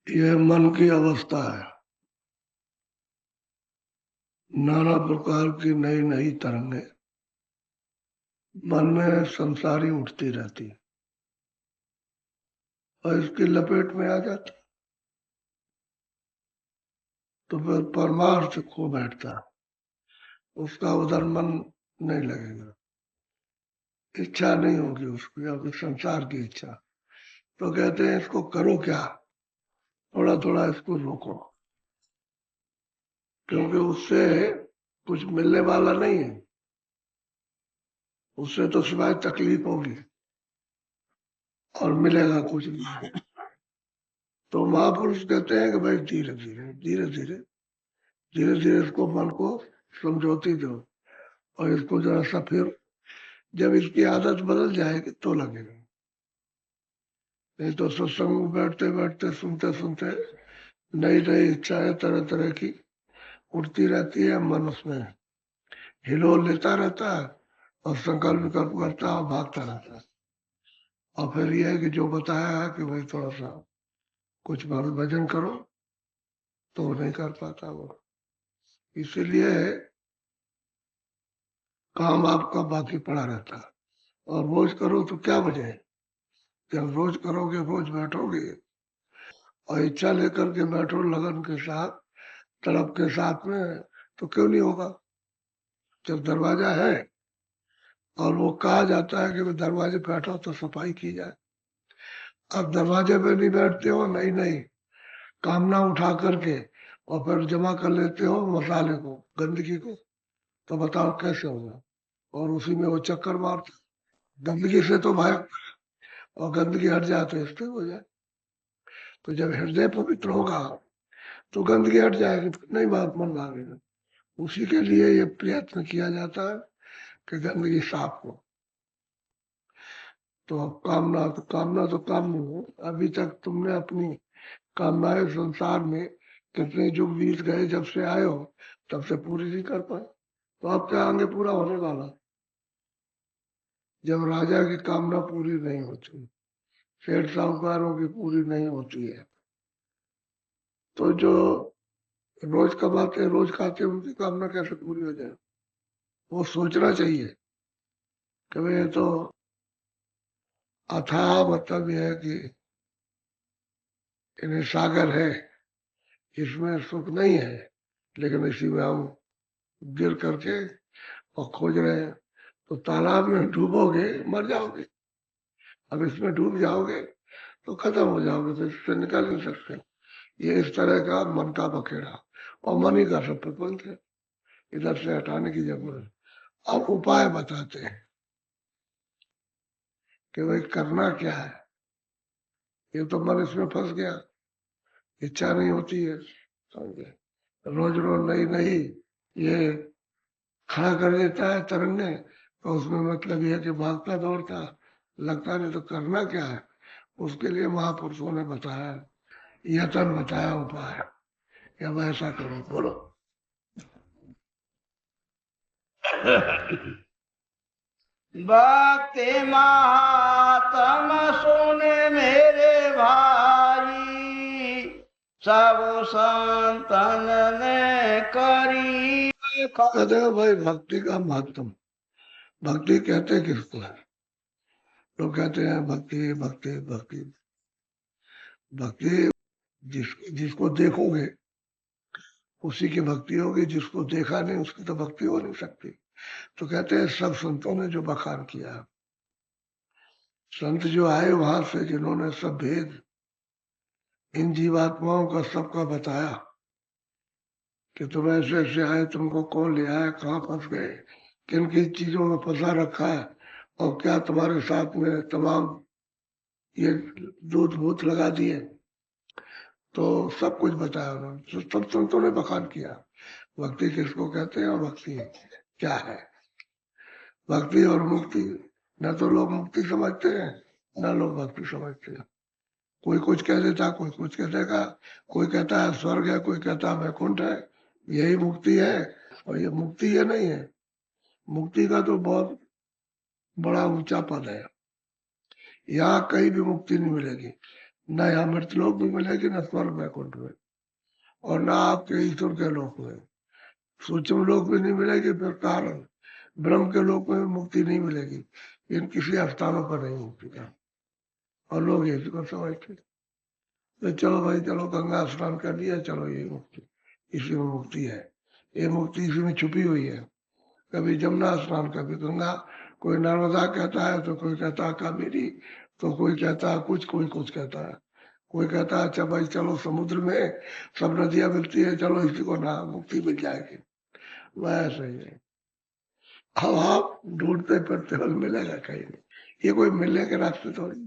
यह मन की अवस्था है। नाना प्रकार की नई नई तरंगे मन में संसारी उठती रहती है और इसकी लपेट में आ जाता तो फिर परमार्थ खो बैठता, उसका उधर मन नहीं लगेगा, इच्छा नहीं होगी उसकी, अभी संसार की इच्छा। तो कहते हैं इसको करो क्या, थोड़ा थोड़ा इसको रोको, क्योंकि उससे कुछ मिलने वाला नहीं है, उससे तो सिवाय तकलीफ होगी और मिलेगा कुछ नहीं। तो महापुरुष कहते हैं कि भाई धीरे धीरे धीरे धीरे धीरे धीरे इसको मन को समझौती दो और इसको जरा सा फिर जब इसकी आदत बदल जाएगी तो लगेगा। नहीं तो सत्संग में बैठते बैठते सुनते सुनते नई नई इच्छाएं तरह तरह की उठती रहती है, मन उसमें हिलोल लेता रहता है और संकल्प विकल्प करता है और भागता रहता है। और फिर यह है कि जो बताया है कि भाई थोड़ा सा कुछ भजन करो तो वो नहीं कर पाता वो। इसीलिए काम आपका बाकी पड़ा रहता है। और रोज करो तो क्या वजह है, जब रोज करोगे रोज बैठोगे और इच्छा लेकर के बैठो लगन के साथ तड़प के साथ में, तो क्यों नहीं होगा। जब दरवाजा है और वो कहा जाता है कि दरवाजे पे बैठो तो सफाई की जाए, अब दरवाजे पे नहीं बैठते हो, नहीं नहीं कामना उठा करके और फिर जमा कर लेते हो मसाले को, गंदगी को, तो बताओ कैसे होगा। और उसी में वो चक्कर मारते, गंदगी से तो भाग और गंदगी हट जाए तो स्थिर हो जाए। तो जब हृदय पवित्र होगा तो गंदगी हट जाएगी, तो नहीं बात मन भागेगा। उसी के लिए ये प्रयत्न किया जाता है कि गंदगी साफ हो। तो कामना तो काम नहीं हो, अभी तक तुमने अपनी कामनाएं संसार में कितने युग बीत गए, जब से आए हो तब से पूरी नहीं कर पाए, तो अब क्या आगे पूरा होने वाला। जब राजा की कामना पूरी नहीं होती, सेठ साहूकारों की पूरी नहीं होती है, तो जो रोज कमाते रोज खाते उनकी कामना कैसे पूरी हो जाए। वो सोचना चाहिए कि भाई ये तो अथाह मतलब यह है कि इन्हें सागर है, इसमें सुख नहीं है, लेकिन इसी में हम गिर करके और खोज रहे हैं। तो तालाब में डूबोगे मर जाओगे, अब इसमें डूब जाओगे तो खत्म हो जाओगे, तो इससे निकल नहीं सकते। ये इस तरह का मन का बखेड़ा और मन ही का सब प्रपंच है, इधर से हटाने की जरूरत है। अब उपाय बताते हैं कि भाई करना क्या है। ये तो मन इसमें फंस गया, इच्छा नहीं होती है, समझे, रोज रोज नई नई ये खड़ा कर देता है तरंगे, तो उसमें मतलब यह है कि भागता दौड़ता लगता नहीं। तो करना क्या है, उसके लिए महापुरुषों ने बताया, यतन बताया उपाय कि अब ऐसा करो, बोलो। भक्ति महात्म सुने मेरे भाई, सब संतन ने करी। कहते हैं भाई भक्ति का महत्व, भक्ति कहते किसको है। लोग कहते हैं भक्ति भक्ति भक्ति, भक्ति जिसको देखोगे उसी की भक्ति होगी, जिसको देखा नहीं उसकी तो भक्ति हो नहीं सकती। तो कहते हैं सब संतों ने जो बखान किया, संत जो आए वहां से, जिन्होंने सब भेद इन जीवात्माओं का सबका बताया कि तुम ऐसे ऐसे आए, तुमको कौन ले आया, कहाँ फंस गए, किन किन चीजों में फंसा रखा है, और क्या तुम्हारे साथ में तमाम ये दूध भूत लगा दिए, तो सब कुछ बताया उन्होंने। तो सब संतों ने बखान किया भक्ति किसको कहते हैं और भक्ति क्या है। भक्ति और मुक्ति, न तो लोग मुक्ति समझते हैं न लोग भक्ति समझते हैं। कोई कुछ कह देता, कोई कुछ कह देगा, कोई कहता है स्वर्ग है, कोई कहता है वैकुंठ है, यही मुक्ति है। और ये मुक्ति ये नहीं है, मुक्ति का तो बहुत बड़ा ऊंचा पद है, यहाँ कहीं भी मुक्ति नहीं मिलेगी, न यहाँ मृतलोक में मिलेगी, न स्वर्ग वैकुंठ में, और न आपके ईश्वर के लोक में। सूक्ष्म लोक में नहीं मिलेगी, फिर कारण ब्रह्म के लोक में मुक्ति नहीं मिलेगी, इन किसी स्थानों पर नहीं मुक्ति का। और लोग ये को समझते, तो चलो भाई चलो गंगा स्नान कर लिया, चलो ये मुक्ति, इसी में मुक्ति है, ये मुक्ति इसी में छुपी हुई है। कभी जमुना स्नान, कभी गंगा, कोई नर्मदा कहता है तो कोई कहता है कावेरी, तो कोई कहता है कुछ, कोई कुछ कहता है, कोई कहता है अच्छा भाई चलो समुद्र में सब नदियां मिलती है, चलो इसी को ना मुक्ति मिल जाएगी। वैसे ही है, अब आप ढूंढते फिरते हो, मिलेगा कहीं नहीं, ये कोई मिलने के रास्ते थोड़ी,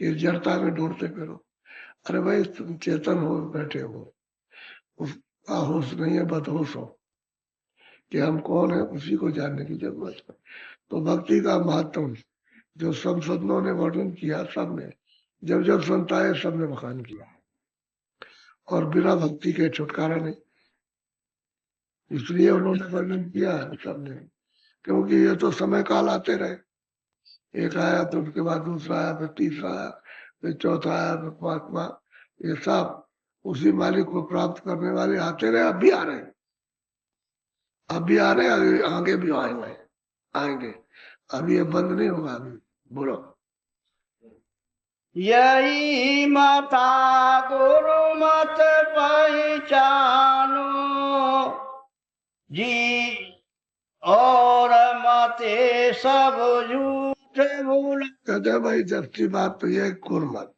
ये जड़ता में ढूंढते फिरो। अरे भाई तुम चेतन हो, बैठे हो, उसका होश नहीं है, बदहोश हो, कि हम कौन है उसी को जानने की जरूरत है। तो भक्ति का महत्व जो सब संतों ने वर्णन किया, सबने जब जब संत आए सबने बखान किया, और बिना भक्ति के छुटकारा नहीं, इसलिए उन्होंने वर्णन किया है सबने, क्योंकि ये तो समय काल आते रहे, एक आया तो उसके बाद दूसरा आया, फिर तीसरा आया, फिर चौथा आया, फिर पांचवा, ये सब उसी मालिक को प्राप्त करने वाले आते रहे, अब भी आ रहे हैं, अब भी आ रहे हैं, आगे भी आएंगे, आएंगे, अभी ये बंद नहीं होगा। अभी बोलो, यही माता गुरु मत पहचानो जी, और मते सब झूठ भूल। कहते हैं भाई सच्ची बात तो ये गुरमत,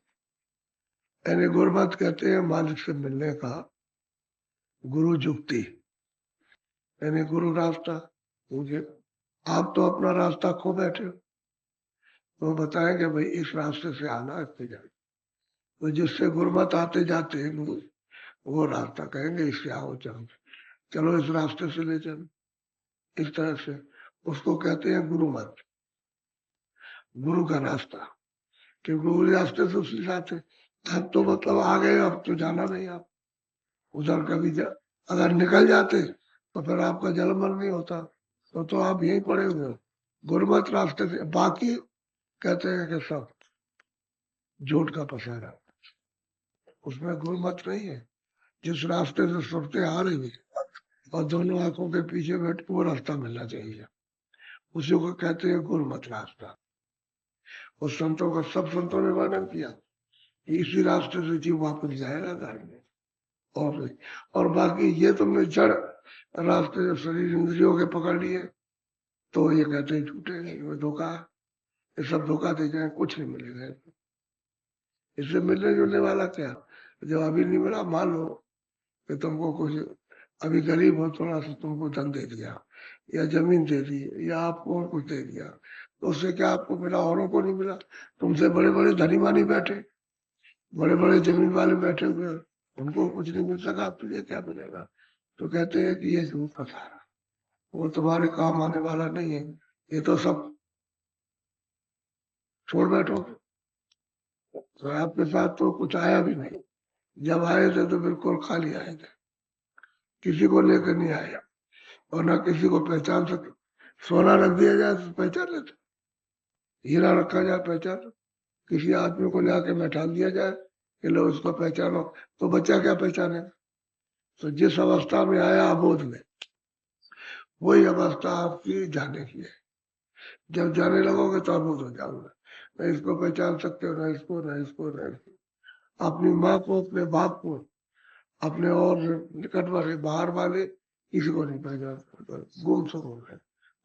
यानी गुरमत कहते हैं मालिक से मिलने का गुरु जुक्ति, यानी गुरु रास्ता। मुझे आप तो अपना रास्ता खो बैठे हो, तो बताएंगे भाई इस रास्ते से आना, इससे जाना, तो जिससे गुरमत आते जाते हैं लोग, वो रास्ता कहेंगे इससे आओ, चलो चलो इस रास्ते से ले चलो, इस तरह से उसको कहते हैं गुरुमत, गुरु का रास्ता, क्योंकि उस रास्ते से उसी जाते। अब तो मतलब आ गए, अब तो जाना नहीं, आप उधर कभी अगर निकल जाते तो फिर आपका जलमल नहीं होता, तो आप यहीं पड़े हुए हो गुरमत रास्ते से। बाकी कहते हैं कि सब झूठ का पसारा, उसमें गुरमत नहीं है। जिस रास्ते से सुरते आ रही है और दोनों आंखों के पीछे बैठ वो रास्ता मिलना चाहिए, उसी को कहते हैं गुरमत रास्ता। उस संतों का सब संतों ने वर्णन किया कि इसी रास्ते से जीव वापस जाएगा घर में। और बाकी ये तुमने जड़ रास्ते से शरीर इंद्रियों के पकड़ लिए, तो ये कहते हैं झूठे नहीं, वो धोखा, ये सब धोखा दे जाए, कुछ नहीं मिलेगा इससे। मिलने जुलने वाला क्या, जब अभी नहीं मिला, मान लो कि तुमको कुछ, अभी गरीब हो, थोड़ा सा तुमको धन दे दिया या जमीन दे दी या आपको और कुछ दे दिया, तो उससे क्या आपको मिला, औरों को नहीं मिला। तुमसे बड़े बड़े धनी मानी बैठे, बड़े बड़े जमीन वाले बैठे हुए, उनको कुछ नहीं मिल सका, तुझे क्या मिलेगा। तो कहते हैं कि ये झूठ का सारा, वो तुम्हारे काम आने वाला नहीं है, ये तो सब छोड़ बैठो। तो आपके साथ तो कुछ आया भी नहीं, जब आए थे तो बिल्कुल खाली आए थे, किसी को लेकर नहीं आया, और ना किसी को पहचान सके। सोना रख दिया जाए तो पहचान लेते, हीरा रखा जाए पहचान, किसी आदमी को लाके बैठा दिया जाए कि लो उसको पहचानो, तो बच्चा क्या पहचाने। तो जिस अवस्था में आया अबोध में, वही अवस्था आपकी जाने की है। जब जाने लगोगे तो अबोध हो जाओगे, न इसको पहचान सकते हो, न इसको, न इसको, न इसको। अपनी माँ को, अपने बाप को, अपने और निकट वाले, बाहर वाले, किसी को नहीं पहचान सकते, गुमसुम हो गए,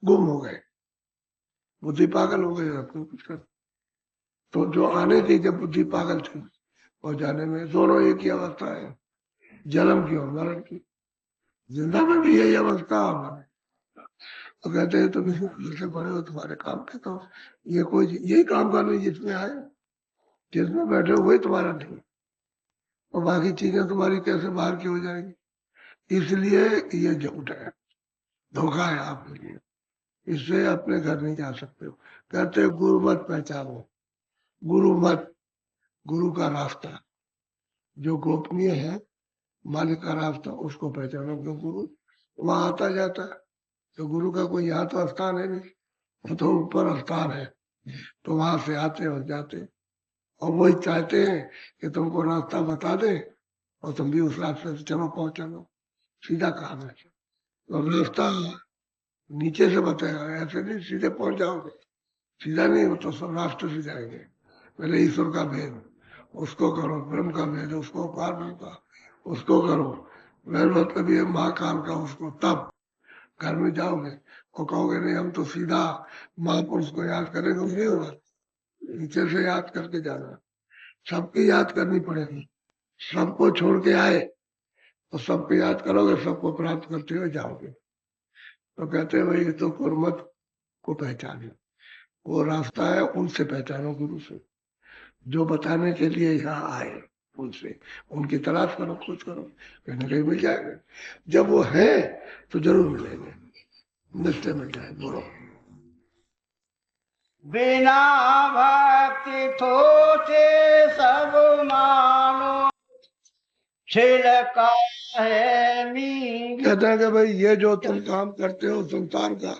गुम हो गए, बुद्धि पागल हो गई, अपने कुछ कर। तो जो आने की जब बुद्धि पागल थी, और जाने में दोनों एक ही अवस्था है, जन्म की और मरण की। जिंदा में भी यही अवस्था है। तो कहते हैं तुम जैसे बड़े हो, तुम्हारे काम के, तो ये कोई यही काम कर रही जिसमें आए, जिसमें बैठे हो वही तुम्हारा नहीं, और बाकी चीजें तुम्हारी कैसे बाहर की हो जाएंगी। इसलिए ये झूठ है, धोखा है आपके लिए, इससे अपने घर नहीं जा सकते हो। कहते गुरु मत पहचानो, गुरु मत, गुरु का रास्ता जो गोपनीय है, मालिक का रास्ता, उसको पहचानो। क्यों, गुरु वहां आता जाता है, तो गुरु का कोई यहाँ तो स्थान है नहीं, वो तो ऊपर स्थान है, तो वहां से आते और जाते, और वही चाहते हैं कि तुमको रास्ता बता दे और तुम भी उस रास्ते से चलो पहुंच चलो, सीधा काम है। तो रास्ता नीचे से बताएगा, ऐसे नहीं सीधे पहुंच जाओगे, सीधा नहीं हो तो सब रास्ते से जाएंगे। पहले ईश्वर का भेद उसको करो, ब्रह्म का भेद उसको, पार ब्रह्म का उसको करो, वह मतलब ये महाकाल का उसको, तब घर में जाओगे और कहोगे नहीं हम तो सीधा महापुरुष को याद करेंगे, नहीं होगा, नीचे से याद करके जाना, सबकी याद करनी पड़ेगी। सबको छोड़ के आए तो सबको याद करोगे, सबको प्राप्त करते हुए जाओगे। तो कहते हैं भाई ये तो गुरमत को पहचाने, वो रास्ता है उनसे पहचानो, गुरु से, जो बताने के लिए यहाँ आए उनसे, उनकी तलाश करो, खोज करो, कहीं ना कहीं मिल जाएगा। जब वो है तो जरूर मिलेंगे, निश्चय मिल जाए। बोलो बिना भक्ति थोचे सब मानो, छिलका है मीठी। कहते हैं कि भाई ये जो तुम काम करते हो संसार का,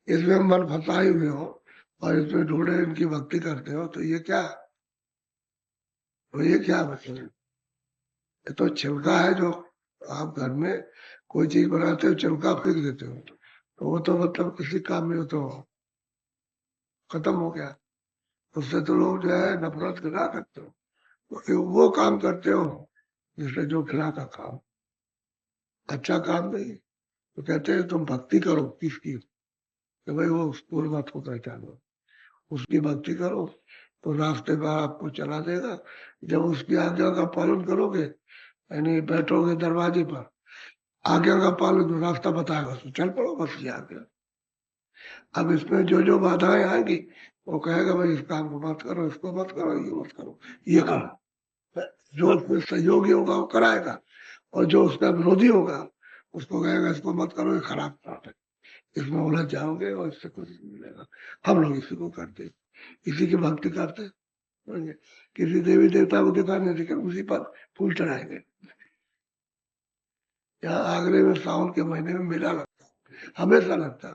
इसमें मन फंसाए हुए हो और इसमें ढूंढे इनकी भक्ति करते हो, तो ये क्या, तो ये क्या मतलब, ये तो छिलका है। जो आप घर में कोई चीज बनाते हो छिलका फेंक देते हो, तो वो तो मतलब किसी काम में हो तो खत्म हो गया। उससे तो लोग जो है नफरत करा सकते हो, तो वो काम करते हो जिससे जो खिला का काम, अच्छा काम नहीं। तो कहते हैं तुम भक्ति करो किसकी, कि भाई वो पूर्ण बात को पहचानो, उसकी भक्ति करो तो रास्ते पर आपको चला देगा। जब उसकी आज्ञा का पालन करोगे, यानी बैठोगे दरवाजे पर, आज्ञा का पालन, जो रास्ता बताएगा तो चल पड़ो, बस ये आज्ञा। अब इसमें जो जो बाधाएं आएंगी वो कहेगा भाई इस काम को मत करो, इसको मत करो, ये मत करो, ये करो। जो उसमें सहयोगी होगा वो कराएगा, और जो उसका विरोधी होगा उसको कहेगा इसको मत करो, ये खराब काम है, इसमें उलझ जाओगे और इससे कुछ नहीं मिलेगा। हम लोग इसी को करते, इसी की भक्ति करते, समझे? किसी देवी देवता को दिखाने देकर उसी पर फूल चढ़ाएंगे। यहाँ आगरे में सावन के महीने में मेला लगता है, हमेशा लगता है,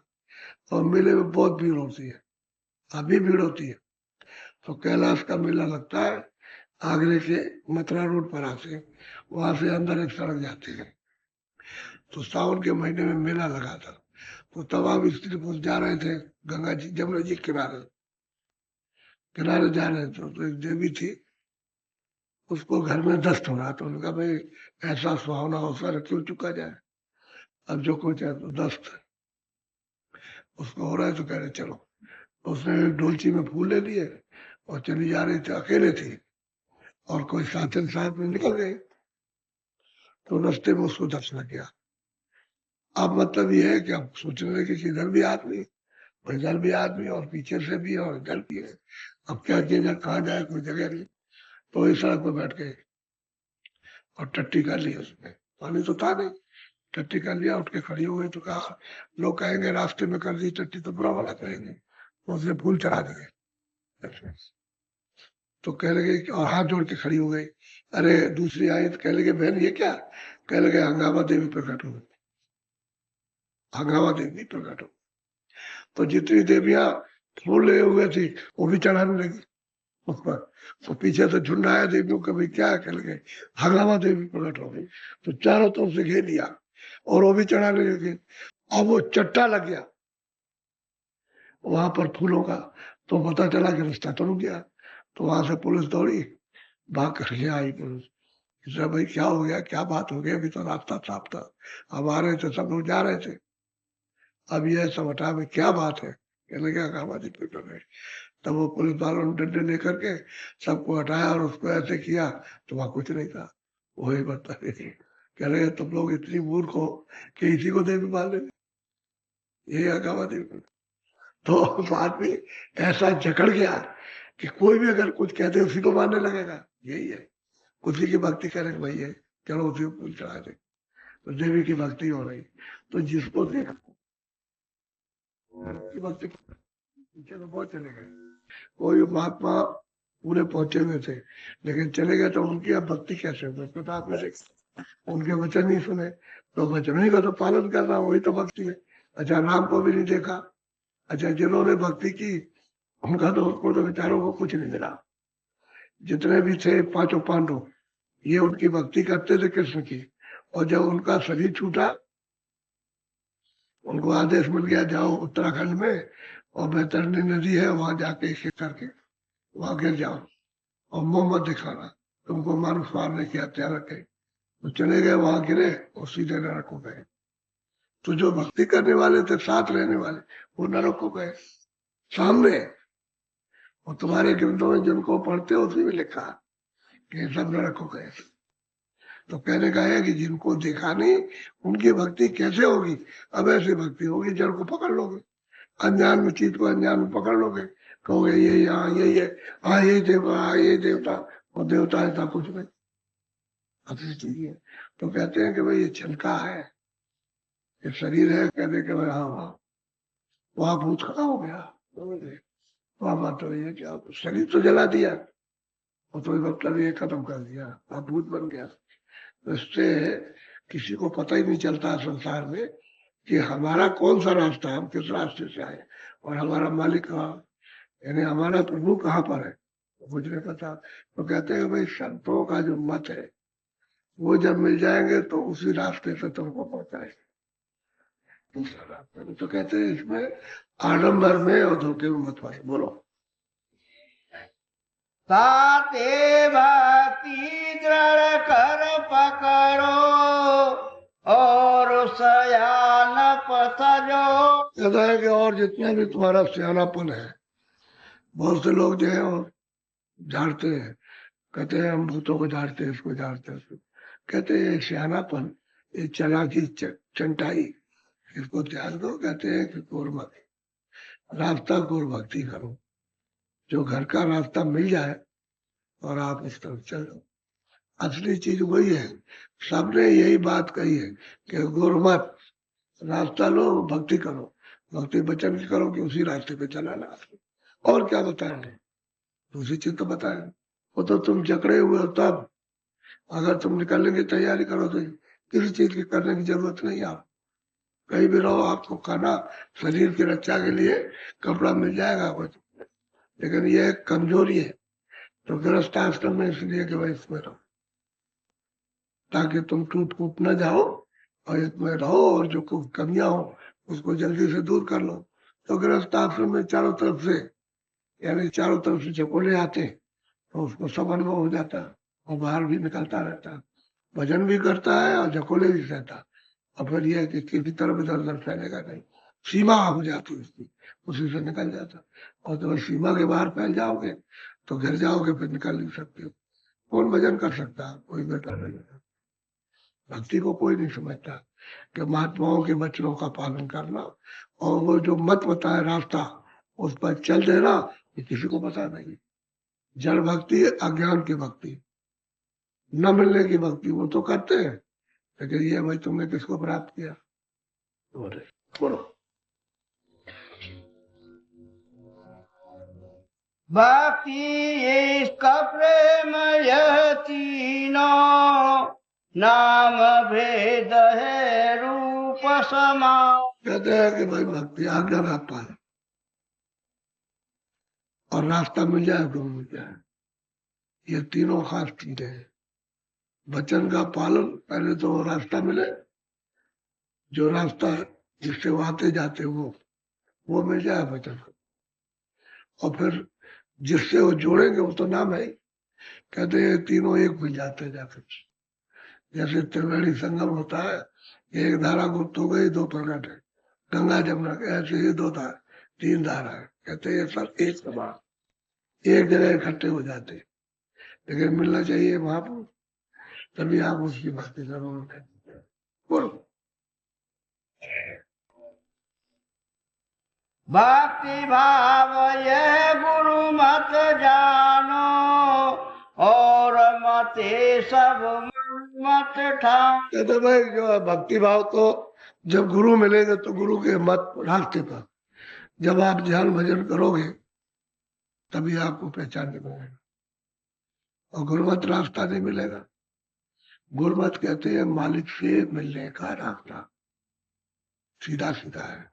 और मेले में बहुत भीड़ होती है, अभी भीड़ होती है। तो कैलाश का मेला लगता है आगरे से, मथुरा रोड पर आते, वहां से अंदर एक सड़क जाती है, तो सावन के महीने में मेला लगा था। तो तमाम स्त्री पुरुष जा रहे थे गंगा जी जमुना जी किनारे, किनारे जा रहे थे, तो एक देवी थी, उसको घर में दस्त हो रहा, तो उन्होंने कहा भाई ऐसा सुहावना अवसर क्यों चुका जाए, अब जो कुछ है तो दस्त उसको हो रहा है, तो कह रहे चलो। तो उसने एक डोलची में फूल ले लिए और चली जा रही थी, अकेले थी, और कोई साथन साथ में निकल गए, तो रास्ते में उसको दस्त लग गया। अब मतलब ये है कि अब सोचने लगे कि इधर भी आदमी, और इधर भी आदमी, और पीछे से भी और इधर भी है, अब क्या किया जाए, कहाँ जाए, कोई जगह नहीं। तो इस सड़क पर बैठ गए और टट्टी कर ली, उसमें पानी तो था नहीं, टट्टी कर लिया, उठ के खड़ी हो गई। तो कहा लोग कहेंगे रास्ते में कर दी टट्टी तो बुरा वाला कहेंगे, तो उसने फूल चढ़ा दिए। तो कह लगे और हाथ जोड़ के खड़ी हो गई। अरे दूसरी आई तो कह लगे बहन ये क्या, कह लगे हंगामा देवी प्रकट हो गई, हंगामा देवी प्रकट हो। तो जितनी देवियां फूल ले हुए थी वो भी चढ़ाने लगी उस पर। तो पीछे से झुंड आया देवियों का, भाई क्या, कह लगे हंगामा देवी प्रकट हो गई। तो चारों तरफ से घेर लिया और वो भी चढ़ाने लगे। अब वो चट्टा लग गया वहां पर फूलों का, तो पता चला कि रास्ता तो रुक गया। तो वहां से पुलिस दौड़ी, भाग कर ले आई पुलिस, इसलिए भाई क्या हो गया, क्या बात हो गई, अभी तो रास्ता साफ था, अब आ रहे थे, सब लोग जा रहे थे, अब ये सब हटा में क्या बात है, कहने क्या काम आज पे कर रहे। तब वो पुलिस वालों ने डंडे लेकर के सबको हटाया और उसको ऐसे किया, तो वहां कुछ नहीं था, वही बता रहे, कह रहे तुम लोग इतनी मूर्ख हो कि इसी को देवी मान लेंगे, यही अगावा देवी। तो बाद में ऐसा जकड़ गया कि कोई भी अगर कुछ कहते उसी को मानने लगेगा, यही है, उसी की भक्ति करें भाई है, चलो उसी को फूल चढ़ा दे, तो देवी की भक्ति हो रही। तो जिसको देखा की भक्ति पीछे तो बहुत चले गए, कोई महात्मा पूरे पहुंचे हुए थे लेकिन चले गए, तो उनकी अब भक्ति कैसे हो, तो आपने देखा उनके वचन नहीं सुने, तो वचनों का तो पालन करना वही तो भक्ति है। अच्छा राम को भी नहीं देखा, अच्छा जिन्होंने भक्ति की उनका तो, उसको तो बेचारों को कुछ नहीं मिला, जितने भी थे पांचों पांडव, ये उनकी भक्ति करते थे कृष्ण की। और जब उनका शरीर छूटा, उनको आदेश मिल गया जाओ उत्तराखंड में और बैतरणी नदी है वहां जाके एक एक करके वहां गिर जाओ और मुंह मत दिखाना, तुमको मानुष मारने की हत्या रखे। तो चले गए, वहां गिरे और सीधे नरक को गए। तो जो भक्ति करने वाले थे, साथ रहने वाले, वो नरक को गए सामने। और तुम्हारे ग्रंथों में जिनको पढ़ते हो उसमें भी लिखा कि सब नरक को गए। तो कहने का है कि जिनको देखा नहीं उनकी भक्ति कैसे होगी? अब ऐसी भक्ति होगी जड़ को पकड़ लोगे, अनजान में चीज को अनजान में पकड़ लोगे, कहोगे ये यहाँ यही है, हाँ यही देवता, हाँ यही देवता, और देवता ऐसा कुछ नहीं, असली चीज है। तो कहते हैं कि भाई ये छिलका है, ये शरीर है, कहते कि भाई हाँ हाँ, वहां भूत खड़ा हो गया, वहां बात तो ये क्या, शरीर तो जला दिया और तो मतलब ये खत्म कर दिया, अब भूत बन गया। तो इससे किसी को पता ही नहीं चलता संसार में कि हमारा कौन सा रास्ता है, हम किस रास्ते से आए और हमारा मालिक कहाँ, यानी हमारा प्रभु कहाँ पर है, कुछ नहीं पता। तो कहते हैं भाई संतों का जो मत है वो जब मिल जाएंगे तो उसी रास्ते से तुमको पहुंचाएंगे, दूसरा रास्ता नहीं। तो कहते हैं इसमें आडम्बर में और धोखे में मत पड़ो। बोलो। साते भक्ति दृढ़ कर पकड़ो और सयान पसजो। कहता है कि और जितना भी तुम्हारा सियानापन है, बहुत से लोग जो है और झाड़ते हैं, कहते हैं हम भूतों को झाड़ते हैं, इसको झाड़ते हैं, उसको कहते हैं सियानापन, ये चालाकी, चंटाई, इसको त्याग दो। कहते हैं कि गुरमत रास्ता, गुरु भक्ति करो, जो घर का रास्ता मिल जाए और आप इस तरफ चलो। असली चीज वही है, सबने यही बात कही है कि गुरमत रास्ता लो, भक्ति करो, भक्ति वचन की करो कि उसी रास्ते पे चलाना। और क्या बताएंगे, दूसरी चीज तो बताए वो तो तुम जकड़े हुए हो तब, अगर तुम निकलने की तैयारी करो तो किसी चीज की करने की जरूरत नहीं। आप कहीं भी रहो, आपको खाना, शरीर की रक्षा के लिए कपड़ा मिल जाएगा कुछ, लेकिन ये एक कमजोरी है। तो गृहस्थ आश्रम में इसलिए कि भाई इसमें रहो ताकि तुम टूट फूट न जाओ और इसमें रहो, और जो कुछ कमियां हो उसको जल्दी से दूर कर लो। तो गृहस्थ आश्रम में चारों तरफ से, यानी चारों तरफ से झकोले आते तो उसको सब अनुभव हो जाता और बाहर भी निकलता रहता, भजन भी करता है और झकोले भी सहता। और फिर यह कि किसी तरफ इधर उधर फैलेगा नहीं, सीमा हो जाती उसकी, उसी से निकल जाता। और जब सीमा के बाहर फैल जाओगे तो गिर जाओगे, फिर निकल नहीं सकते हो। कौन भजन कर सकता है? कोई बेटा नहीं। भक्ति को कोई नहीं समझता कि महात्माओं के वचनों का पालन करना और वो जो मत बताए रास्ता उस पर चल देना, ये किसी को पता नहीं। जड़ भक्ति, अज्ञान की भक्ति, न मिलने की भक्ति वो तो करते हैं, लेकिन ये भाई तुमने किसको प्राप्त किया? बोले बोलो। भक्ति इसका प्रेम यह तीनों, नाम भेद है रूप समान। कहते हैं कि भाई भक्ति आज्ञा रास्ता है, और रास्ता मिल जाए तो मिल जाए, ये तीनों खास चीजें हैं। वचन का पालन, पहले तो वो रास्ता मिले, जो रास्ता जिससे वो आते जाते वो मिल जाए वचन को, और फिर जिससे वो जोड़ेंगे वो तो नाम है। कहते हैं तीनों एक मिल जाते हैं जाकर, जैसे त्रिवेणी संगम होता है, एक धारा गुप्त हो गई, दो प्रकट है, गंगा जमुना, ऐसे ही दो धारा, तीन धारा है। कहते हैं सब एक समान, एक जगह इकट्ठे हो जाते, लेकिन मिलना चाहिए महापुरुष, तभी आप उसकी भक्ति करोगे। बोलो। भक्ति भाव यह गुरु मत जानो और मते सब मत ठानो। कहते भाई जो है भक्ति भाव तो जब गुरु मिलेंगे तो गुरु के मत रास्ते पर जब आप ध्यान भजन करोगे तभी आपको पहचानने मिलेगा, और गुरुमत रास्ता नहीं मिलेगा। गुरुमत कहते हैं मालिक से मिलने का रास्ता, सीधा सीधा है,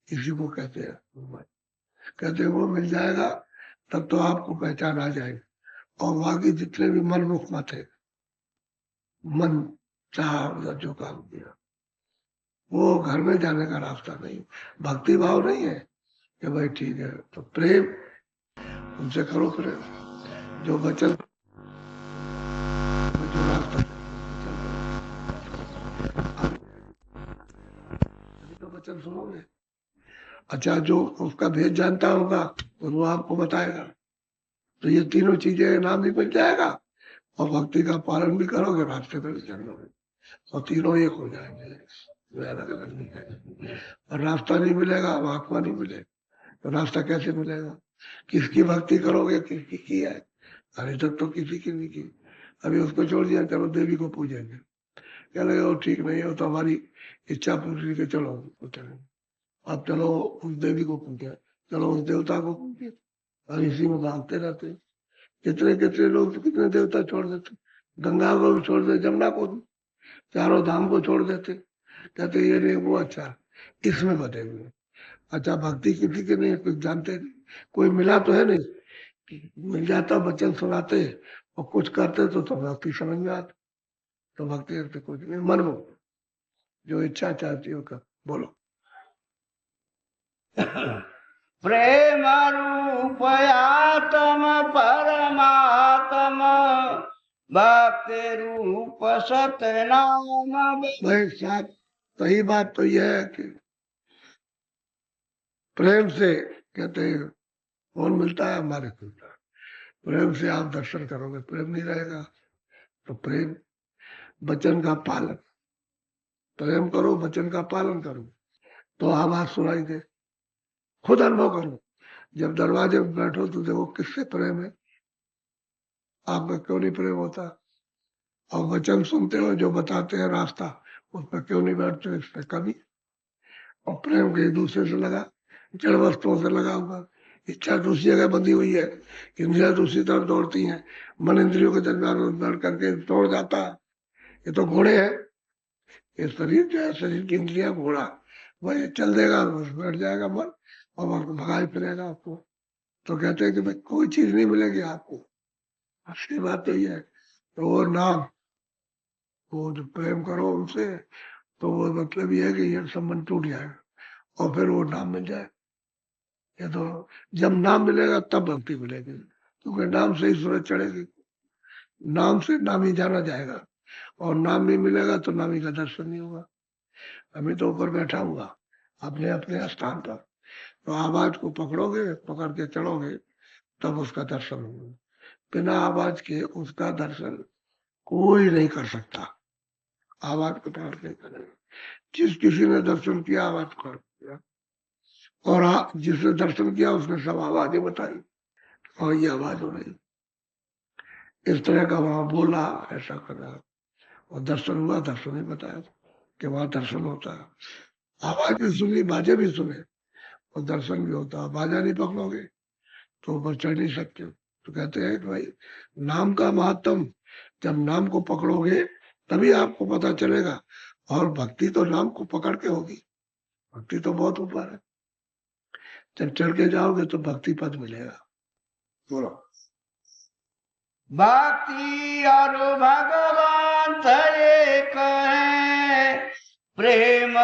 इसी को कहते हैं गुरुमत। कहते हैं वो मिल जाएगा तब तो आपको पहचान आ जाएगी, और बाकी जितने भी मनमुख मत है, मन चाह उधर जो काम किया, वो घर में जाने का रास्ता नहीं। भक्ति भाव नहीं है कि भाई ठीक है, तो प्रेम उनसे करो, प्रेम जो वचन जो रास्ता अभी तो वचन सुनोगे। अच्छा, जो उसका भेद जानता होगा तो वो आपको बताएगा। तो ये तीनों चीजें नाम भी मिल जाएगा और भक्ति का पालन भी करोगे, रास्ते पे भी चल लोगे, और तीनों एक हो जाएंगे, अलग अलग नहीं है। और रास्ता नहीं मिलेगा, महात्मा नहीं मिलेगा, तो रास्ता कैसे मिलेगा? किसकी भक्ति करोगे, किसकी की है? अरे तक तो किसी की नहीं की, अभी उसको छोड़ दिया, चलो देवी को पूजेंगे, क्या लगे वो ठीक नहीं है, तो हमारी इच्छा पूरी के चलो वो चलेंगे। अब चलो उस देवी को पूजे, चलो उस देवता को पूजे, और इसी में भागते रहते। कितने कितने लोग कितने देवता छोड़ देते, गंगा को भी छोड़ देते, जमुना को भी, चारों धाम को छोड़ देते, कहते ये नहीं वो अच्छा, इसमें बटे हुए। अच्छा, भक्ति किसी की नहीं, कुछ जानते नहीं, कोई मिला तो है नहीं, मिल जाता वचन सुनाते और कुछ करते तो भक्ति समझ में आती। तो भक्ति करते कुछ नहीं, मन में जो इच्छा चाहती हो कर बोलो। प्रेम रूप आत्म परमात्मा, भक्ति रूप सतनाम। भाई साहब, सही बात तो यह है कि प्रेम से कहते हैं कौन मिलता है, हमारे मिलता है। प्रेम से आप दर्शन करोगे, प्रेम नहीं रहेगा तो प्रेम वचन का पालन, प्रेम करो वचन का पालन करो तो आवाज सुनाई दे। खुद अनुभव करो, जब दरवाजे में बैठो तो देखो किससे प्रेम है, आप में क्यों नहीं प्रेम होता? और वचन सुनते हो जो बताते हैं रास्ता, उस पर क्यों नहीं बैठते, इस पर कभी। और प्रेम के दूसरे से लगा, जड़ वस्तुओं से लगा हुआ, इच्छा दूसरी जगह बंधी हुई है, इंद्रिया दूसरी तरफ दौड़ती हैं, मन इंद्रियों के दरमियान बैठ करके दौड़ जाता है। ये तो घोड़े हैं, ये शरीर जो है, शरीर की इंद्रिया घोड़ा, वही चल देगा, बस बैठ जाएगा मन और भगाए फिरेगा आपको। तो कहते हैं कि भाई कोई चीज नहीं मिलेगी आपको, असली बात तो ये है। तो वो नाम, वो जो प्रेम करो उनसे, तो वो मतलब ये है कि ये संबंध टूट जाएगा और फिर वो नाम मिल जाए। ये तो जब नाम मिलेगा तब भक्ति मिलेगी, क्योंकि नाम से ही सूरज चढ़ेगी, नाम से नाम ही जाना जाएगा, और नाम नहीं मिलेगा तो नामी का दर्शन नहीं होगा। अभी तो ऊपर बैठा हुआ अपने अपने स्थान पर, तो आवाज को पकड़ोगे, पकड़ के चढ़ोगे, तब उसका दर्शन होगा। बिना आवाज के उसका दर्शन कोई नहीं कर सकता, आवाज को पकड़ के करेगा। जिस किसी ने दर्शन किया आवाज पकड़ किया, और जिसने दर्शन किया उसने सब आवाजें बताई, और ये आवाज हो रही, इस तरह का वहां बोला, ऐसा करा, और दर्शन हुआ, दर्शन ही बताया कि वहां दर्शन होता है। आवाज भी सुनी, बाजे भी सुने, और दर्शन भी होता है। बाजा नहीं पकड़ोगे तो ऊपर चढ़ नहीं सकते। तो कहते हैं कि भाई नाम का महत्व, जब नाम को पकड़ोगे तभी आपको पता चलेगा, और भक्ति तो नाम को पकड़ के होगी, भक्ति तो बहुत ऊपर है। जब चढ़ के जाओगे तो भक्ति पद मिलेगा। बोलो। भक्ति और भगवान एक है, प्रेम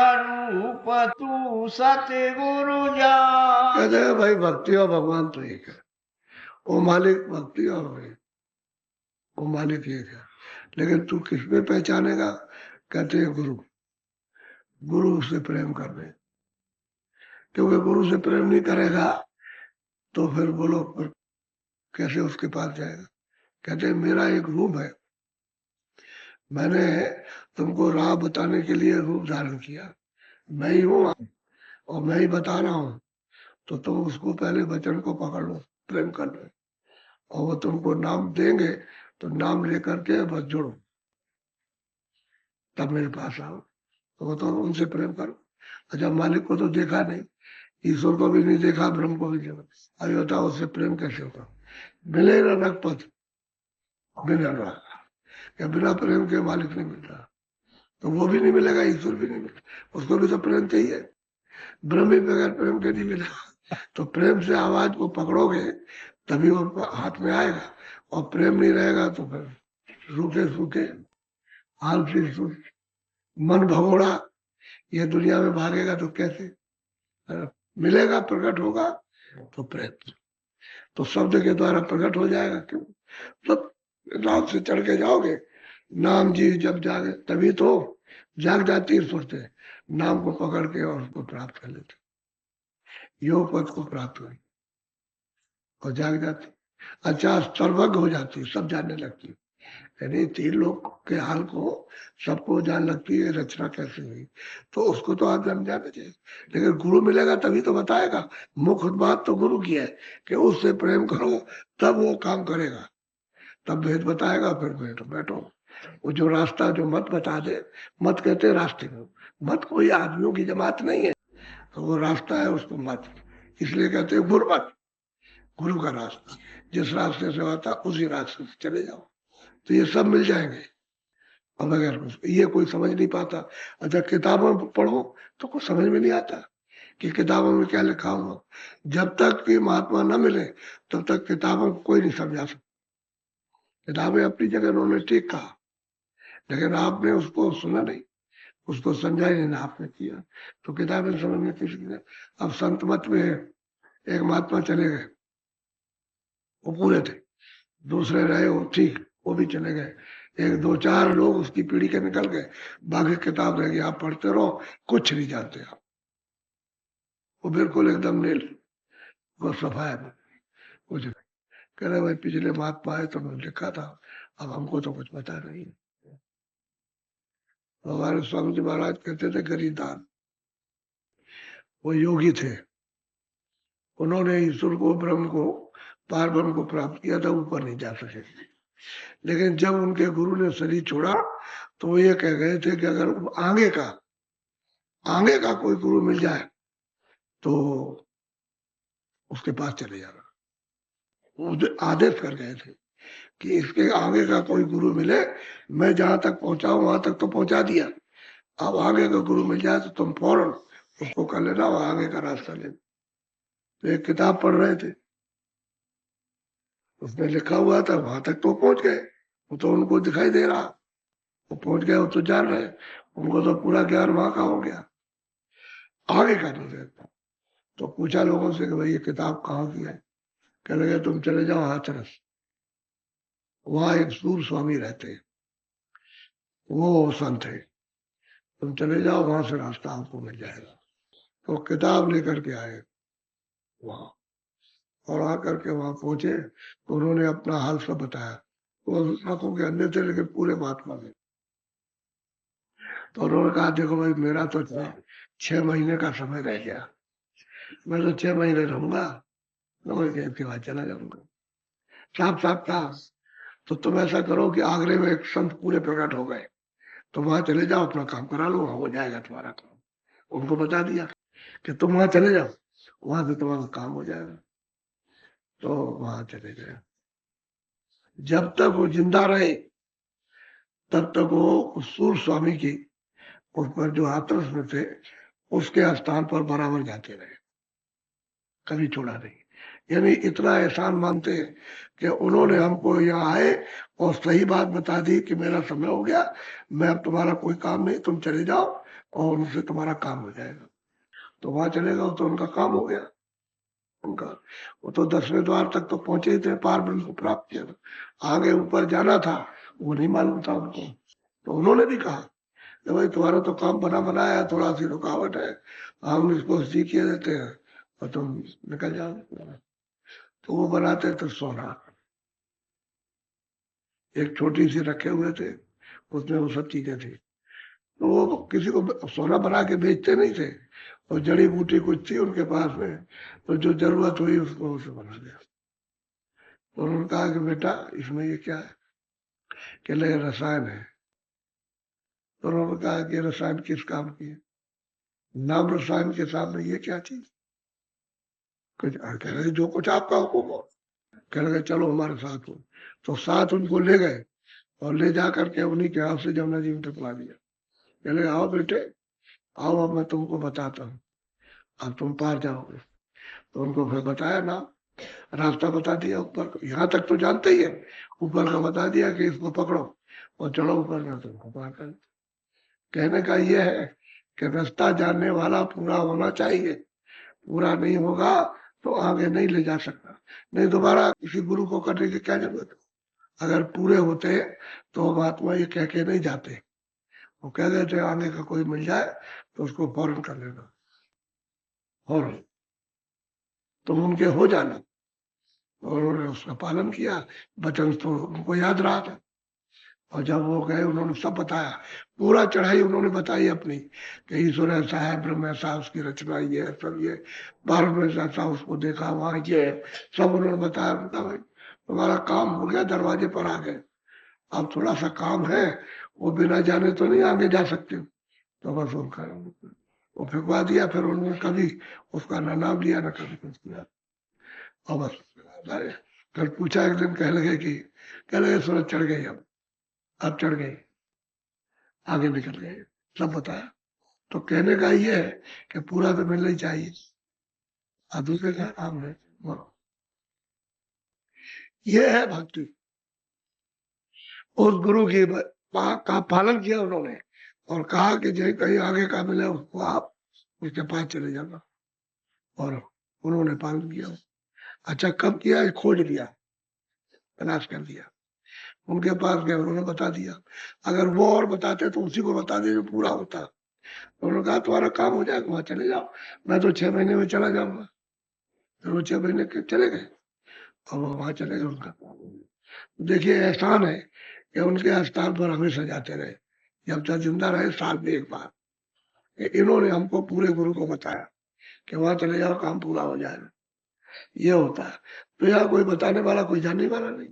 रूप तू सतगुरु जान। कहते हैं भाई भक्ति और भगवान तो एक है, वो मालिक भक्ति और वो मालिक एक है, लेकिन तू किस में पहचानेगा? कहते हैं गुरु, गुरु से प्रेम करने, क्योंकि गुरु से प्रेम नहीं करेगा तो फिर बोलो फिर कैसे उसके पास जाएगा? कहते हैं मेरा एक रूप है, मैंने तुमको राह बताने के लिए रूप धारण किया, मैं ही हूँ और मैं ही बता रहा हूँ। तो तुम उसको पहले वचन को पकड़ लो, प्रेम कर लो, और वो तुमको नाम देंगे, तो नाम लेकर के बस जुड़ो, तब मेरे पास आओ। तो वो तो उनसे प्रेम करो। अच्छा, मालिक को तो देखा नहीं, ईश्वर को भी नहीं देखा, ब्रह्म को भी नहीं देखा, अभी बताओ उससे प्रेम कैसे होगा? मिले ना नगपत बिना राग, या बिना प्रेम के मालिक नहीं मिलता, तो वो भी नहीं मिलेगा, ईश्वर भी नहीं मिलेगा, उसको भी तो प्रेम चाहिए। ब्रह्म भी बगैर प्रेम के नहीं मिलेगा। तो प्रेम से आवाज को पकड़ोगे तभी वो हाथ में आएगा, और प्रेम नहीं रहेगा तो फिर रूखे सूखे आलसी मन भगोड़ा ये दुनिया में भागेगा तो कैसे मिलेगा, प्रकट होगा तो प्रेम तो शब्द के द्वारा प्रकट हो जाएगा। क्यों सब रात से चढ़ के जाओगे, नाम जी जब जागे तभी तो जाग जाती है सुरते, नाम को पकड़ के और उसको प्राप्त कर लेते, योग पद को प्राप्त कर और जाग जाती, अच्छा सर्वज्ञ हो जाती, सब जानने लगती, यानी तीन लोग के हाल को सबको जान लगती है रचना कैसे हुई। तो उसको तो आप जान जाने चाहिए, लेकिन गुरु मिलेगा तभी तो बताएगा। मुख्य बात तो गुरु की है कि उससे प्रेम करो तब वो काम करेगा, तब भेद बताएगा, फिर बैठो बैठो। वो जो रास्ता जो मत बता दे, मत कहते रास्ते में, मत कोई आदमियों की जमात नहीं है, तो वो रास्ता है उसको मत, इसलिए कहते हैं गुरमत, गुरु का रास्ता जिस रास्ते से आता उसी रास्ते से चले जाओ तो ये सब मिल जाएंगे। अब अगर ये कोई समझ नहीं पाता, अच्छा किताबों में पढ़ो तो कुछ समझ में नहीं आता कि किताबों में क्या लिखा हुआ। जब तक कि महात्मा न मिले तब तक किताबों को कोई नहीं समझा सकता। किताबें अपनी जगह उन्होंने ठीक कहा, लेकिन आपने उसको सुना नहीं, उसको समझा ही नहीं ना आपने किया, तो किताबें समझ में किसी ने। अब संत मत में एक महात्मा चले गए, वो पूरे थे, दूसरे रहे वो ठीक, वो भी चले गए, एक दो चार लोग उसकी पीढ़ी के निकल गए, बाकी किताब रह गई, आप पढ़ते रहो कुछ नहीं जानते आप। वो बिल्कुल एकदम नील, वो सफाया में कुछ कह रहे भाई पिछले महात्मा आए तो मैंने लिखा था, अब हमको तो कुछ पता नहीं। हमारे स्वामी जी महाराज कहते थे गरीदान, वो योगी थे, उन्होंने ईश्वर को ब्रह्म को पार ब्रह्म को प्राप्त किया था, ऊपर नहीं जा सके। लेकिन जब उनके गुरु ने शरीर छोड़ा तो वो ये कह गए थे कि अगर आगे का कोई गुरु मिल जाए तो उसके पास चले जाना। वो आदेश कर गए थे कि इसके आगे का कोई गुरु मिले, मैं जहां तक पहुंचाऊं वहां तक तो पहुंचा दिया, अब आगे का गुरु मिल जाए तो तुम फौरन उसको कर लेना और आगे का रास्ता लेना। तो एक किताब पढ़ रहे थे, उसमें लिखा हुआ था, वहां तक तो पहुंच गए, वो तो उनको दिखाई दे रहा, वो पहुंच गए, वो तो जान रहे, उनको तो पूरा ज्ञान वहां का हो गया, आगे का नहीं रहता। तो पूछा लोगों से कि भाई ये किताब कहाँ की है, कह लगे तुम चले जाओ हाथरस, वहां एक सूर स्वामी रहते हैं, वो संत है, तुम चले जाओ वहां से रास्ता आपको मिल जाएगा। तो किताब लेकर के आए वहां, और आकर के वहां पहुंचे तो उन्होंने अपना हाल सब बताया। वो आंखों के अंधे थे लेकिन पूरे महात्मा में। तो उन्होंने कहा देखो भाई मेरा तो 6 महीने का समय रह गया, मैं तो 6 महीने रहूंगा, तो मैं इसके बाद चला जाऊंगा। साफ साफ था। तो तुम ऐसा करो कि आगरे में एक संत पूरे प्रकट हो गए, तो वहां चले जाओ, अपना काम करा लो, वहां हो जाएगा तुम्हारा काम। उनको बता दिया कि तुम वहां चले जाओ, वहां से तुम्हारा काम हो जाएगा। तो वहां चले गए, जब तक वो जिंदा रहे तब तक वो उस सूर स्वामी की उस पर जो हाथरस में थे उसके स्थान पर बराबर जाते रहे, कभी छोड़ा नहीं। यानी इतना एहसान मानते हैं कि उन्होंने हमको यहाँ आए और सही बात बता दी कि मेरा समय हो गया, मैं अब तुम्हारा कोई काम नहीं, तुम चले जाओ और उनसे तुम्हारा काम हो जाएगा। तो वहां चले गए तो उनका काम हो गया। उनका वो तो 10वें द्वार तक तो पहुंचे ही थे, पार ब्रह्म को प्राप्त किया था, आगे ऊपर जाना था वो नहीं मालूम था उनको। तो उन्होंने भी कहा कि भाई तुम्हारा तो काम बना बनाया है, थोड़ा सी रुकावट है, हम इसको सीखे देते हैं और तुम निकल जाओ। तो वो बनाते थे सोना, एक छोटी सी रखे हुए थे, उसमें वो सब चीजें थी। तो वो किसी को सोना बना के बेचते नहीं थे, और जड़ी बूटी कुछ थी उनके पास में, तो जो जरूरत हुई उसको उसे बना दिया। तो उन्होंने कहा कि बेटा इसमें ये क्या है, कि ले रसायन है। तो उन्होंने कहा कि रसायन किस काम की है, नाम रसायन के सामने ये क्या चीज, कुछ कह रहे जो कुछ आपका हुक्म हो। कह रहे चलो हमारे साथ हो। तो साथ उनको ले गए और ले जा करके उन्हीं के हाथ से जमुना जी में टपला दिया। कह रहे आओ बेटे आओ, अब मैं तुमको बताता हूँ, अब तुम पार जाओगे। तो उनको फिर बताया ना, रास्ता बता दिया ऊपर को, यहाँ तक तो जानते ही है, ऊपर का बता दिया कि इसको पकड़ो और चलो ऊपर में, तुमको पार कर। कहने का ये है कि रास्ता जानने वाला पूरा होना चाहिए, पूरा नहीं होगा तो आगे नहीं ले जा सकता। नहीं दोबारा किसी गुरु को करने की क्या जरूरत है। अगर पूरे होते तो महात्मा ये कह के नहीं जाते, वो कह देते आगे का कोई मिल जाए तो उसको फौरन कर लेना, और तुम उनके हो जाना। और उन्होंने उसका पालन किया, वचन तो उनको याद रहा था। और जब वो गए उन्होंने सब बताया, पूरा चढ़ाई उन्होंने बताई अपनी, कि ईश्वर ऐसा है, ब्रह्म ऐसा, उसकी रचना ये है, सब ये, भारत में ऐसा उसको देखा, वहां ये है, सब उन्होंने बताया। बता भाई तुम्हारा काम हो गया, दरवाजे पर आ गए, अब थोड़ा सा काम है, वो बिना जाने तो नहीं आगे जा सकते। तो बस उनका वो फिकवा दिया, फिर उन्होंने कभी उसका न नाम लिया न कभी कुछ किया। और बस कल पूछा एक दिन, कह लगे सूरज चढ़ गई, अब चढ़ गई, आगे निकल गए, सब बताया। तो कहने का ये है कि पूरा तो मिलना ही चाहिए, और दूसरे का काम है, बोलो। ये है भक्ति। उस गुरु की का पालन किया उन्होंने, और कहा कि जो कहीं आगे का मिले उसको आप उसके पास चले जाना, और उन्होंने पालन किया। अच्छा कब किया, खोज लिया, तलाश कर लिया, उनके पास गए, उन्होंने बता दिया। अगर वो और बताते तो उसी को बता दे जो पूरा होता। तो उन्होंने कहा तुम्हारा काम हो जाएगा, वहां चले जाओ, मैं तो 6 महीने में चला जाऊंगा। फिर वो 6 महीने के चले गए, और वो वहां चले गए उनका। देखिए एहसान है कि उनके स्थान पर हमेशा जाते रहे, जब तक जिंदा रहे, साल में एक बार। इन्होंने हमको पूरे गुरु को बताया कि वहां चले जाओ, काम पूरा हो जाएगा, ये होता है। तो यहाँ कोई बताने वाला, कोई जानने वाला नहीं,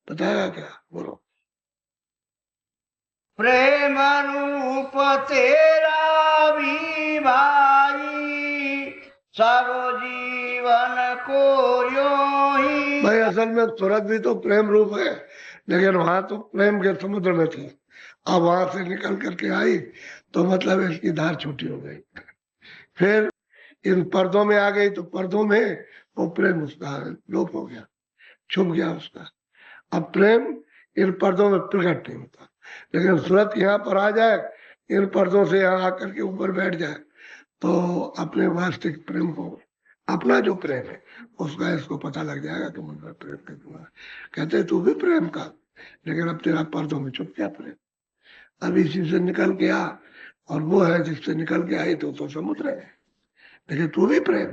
बताएगा क्या, बोलो। प्रेम रूप तेरा भी भाई, सब जीवन को यो ही। भाई असल में सूरत भी तो प्रेम रूप है, लेकिन वहां तो प्रेम के समुद्र में थी, अब वहां से निकल करके आई तो मतलब इसकी धार छोटी हो गई। फिर इन पर्दों में आ गई तो पर्दों में वो प्रेम उसका लोप हो गया, छुप गया उसका। अब प्रेम इन पर्दों में प्रकट नहीं होता, लेकिन सूरत यहाँ पर आ जाए, इन पर्दों से यहाँ आकर के ऊपर बैठ जाए, तो अपने वास्तविक प्रेम को, अपना जो प्रेम है उसका इसको पता लग जाएगा कि मुझे प्रेम कितना। कहते तू भी प्रेम का, लेकिन अब तेरा पर्दों में छुप गया प्रेम, अब इसी से निकल के आ, और वो है जिससे निकल के आई तो समुद्र है, लेकिन तू भी प्रेम,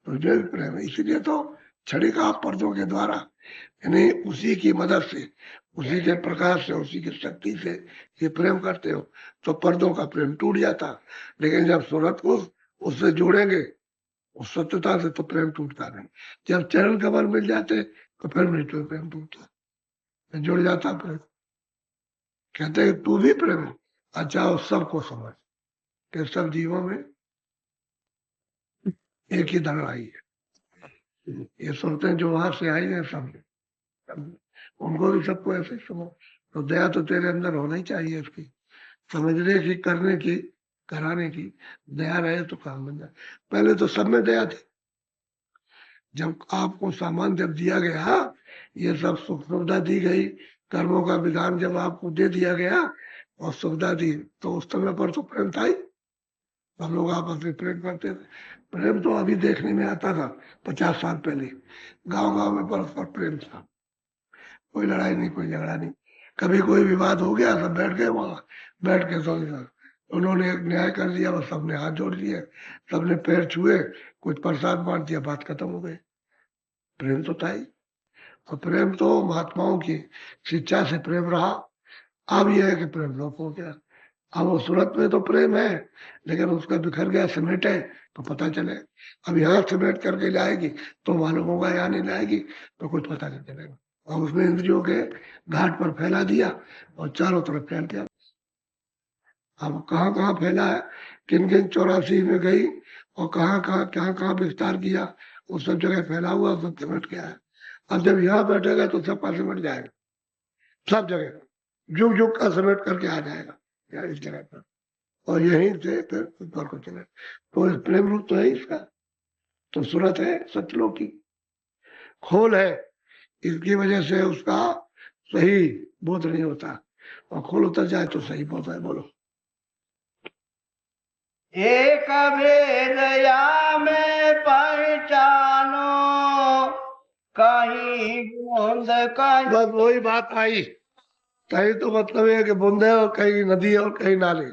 तुझे भी प्रेम है। इसीलिए तो छड़ी का पर्दों के द्वारा, यानी उसी की मदद से, उसी के प्रकाश से, उसी की शक्ति से ये प्रेम करते हो, तो पर्दों का प्रेम टूट जाता। लेकिन जब सूरत को उससे जोड़ेंगे, उस सत्यता से, तो प्रेम टूटता नहीं। जब चरण कमल मिल जाते तो फिर नहीं तो प्रेम टूटता, जुड़ जाता प्रेम। कहते हैं तू भी प्रेम है, अच्छा और सबको समझ कि सब जीवों में एक ही धन आई है। ये सुनते हैं जो वहां से आई है सब, उनको भी सबको ऐसे ही समझ। तो दया तो तेरे अंदर होना ही चाहिए, इसकी समझने की, करने की, कराने की। दया रहे तो काम बन जाए। पहले तो सब में दया थी, जब आपको सामान जब दिया गया, ये सब सुख सुविधा दी गई, कर्मों का विधान जब आपको दे दिया गया और सुविधा दी, तो उस समय पर तो प्रेम था ही, हम लोग आपस में प्रेम करते थे। प्रेम तो अभी देखने में आता था, 50 साल पहले गांव गांव में परस्पर प्रेम था, कोई लड़ाई नहीं, कोई झगड़ा नहीं। कभी कोई विवाद हो गया, सब बैठ गए वहां, बैठ के तो उन्होंने एक न्याय कर दिया, बस सबने हाथ जोड़ लिए, सबने पैर छुए, कुछ प्रसाद बांट दिया, बात खत्म हो गई। प्रेम तो था ही। और प्रेम तो महात्माओं की शिक्षा से प्रेम रहा। अब यह है कि प्रेम लोप हो गया। अब वो सूरत में तो प्रेम है, लेकिन उसका बिखर गया, समेटे तो पता चले। अब यहाँ समेट करके लाएगी तो मालूम होगा, यहाँ नहीं लाएगी तो कुछ पता नहीं चलेगा। और उसने इंद्रियों के घाट पर फैला दिया और चारों तरफ फैल गया। अब कहाँ कहाँ फैला है, किन किन 84 में गई, और कहाँ कहाँ विस्तार किया, वो सब जगह फैला हुआ, सब समेट गया है। अब जब यहाँ बैठेगा तो सब पास समेट जाएगा, सब जगह जुग जुग का समेट करके आ जाएगा यहाँ इस जगह पर, और यहीं से फिर ऊपर को चले। तो प्रेम रूप तो है इसका, तो सूरत है सतलोक की। खोल है, इसकी वजह से उसका सही बोध नहीं होता, और खोल उतर जाए तो सही बोध है। बोलो। एक भेद या में पहचानो, कहीं बूंद कहीं। बस वही बात आई, कहीं तो मतलब है कि बूंद है, और कहीं नदी है, और कहीं नाले,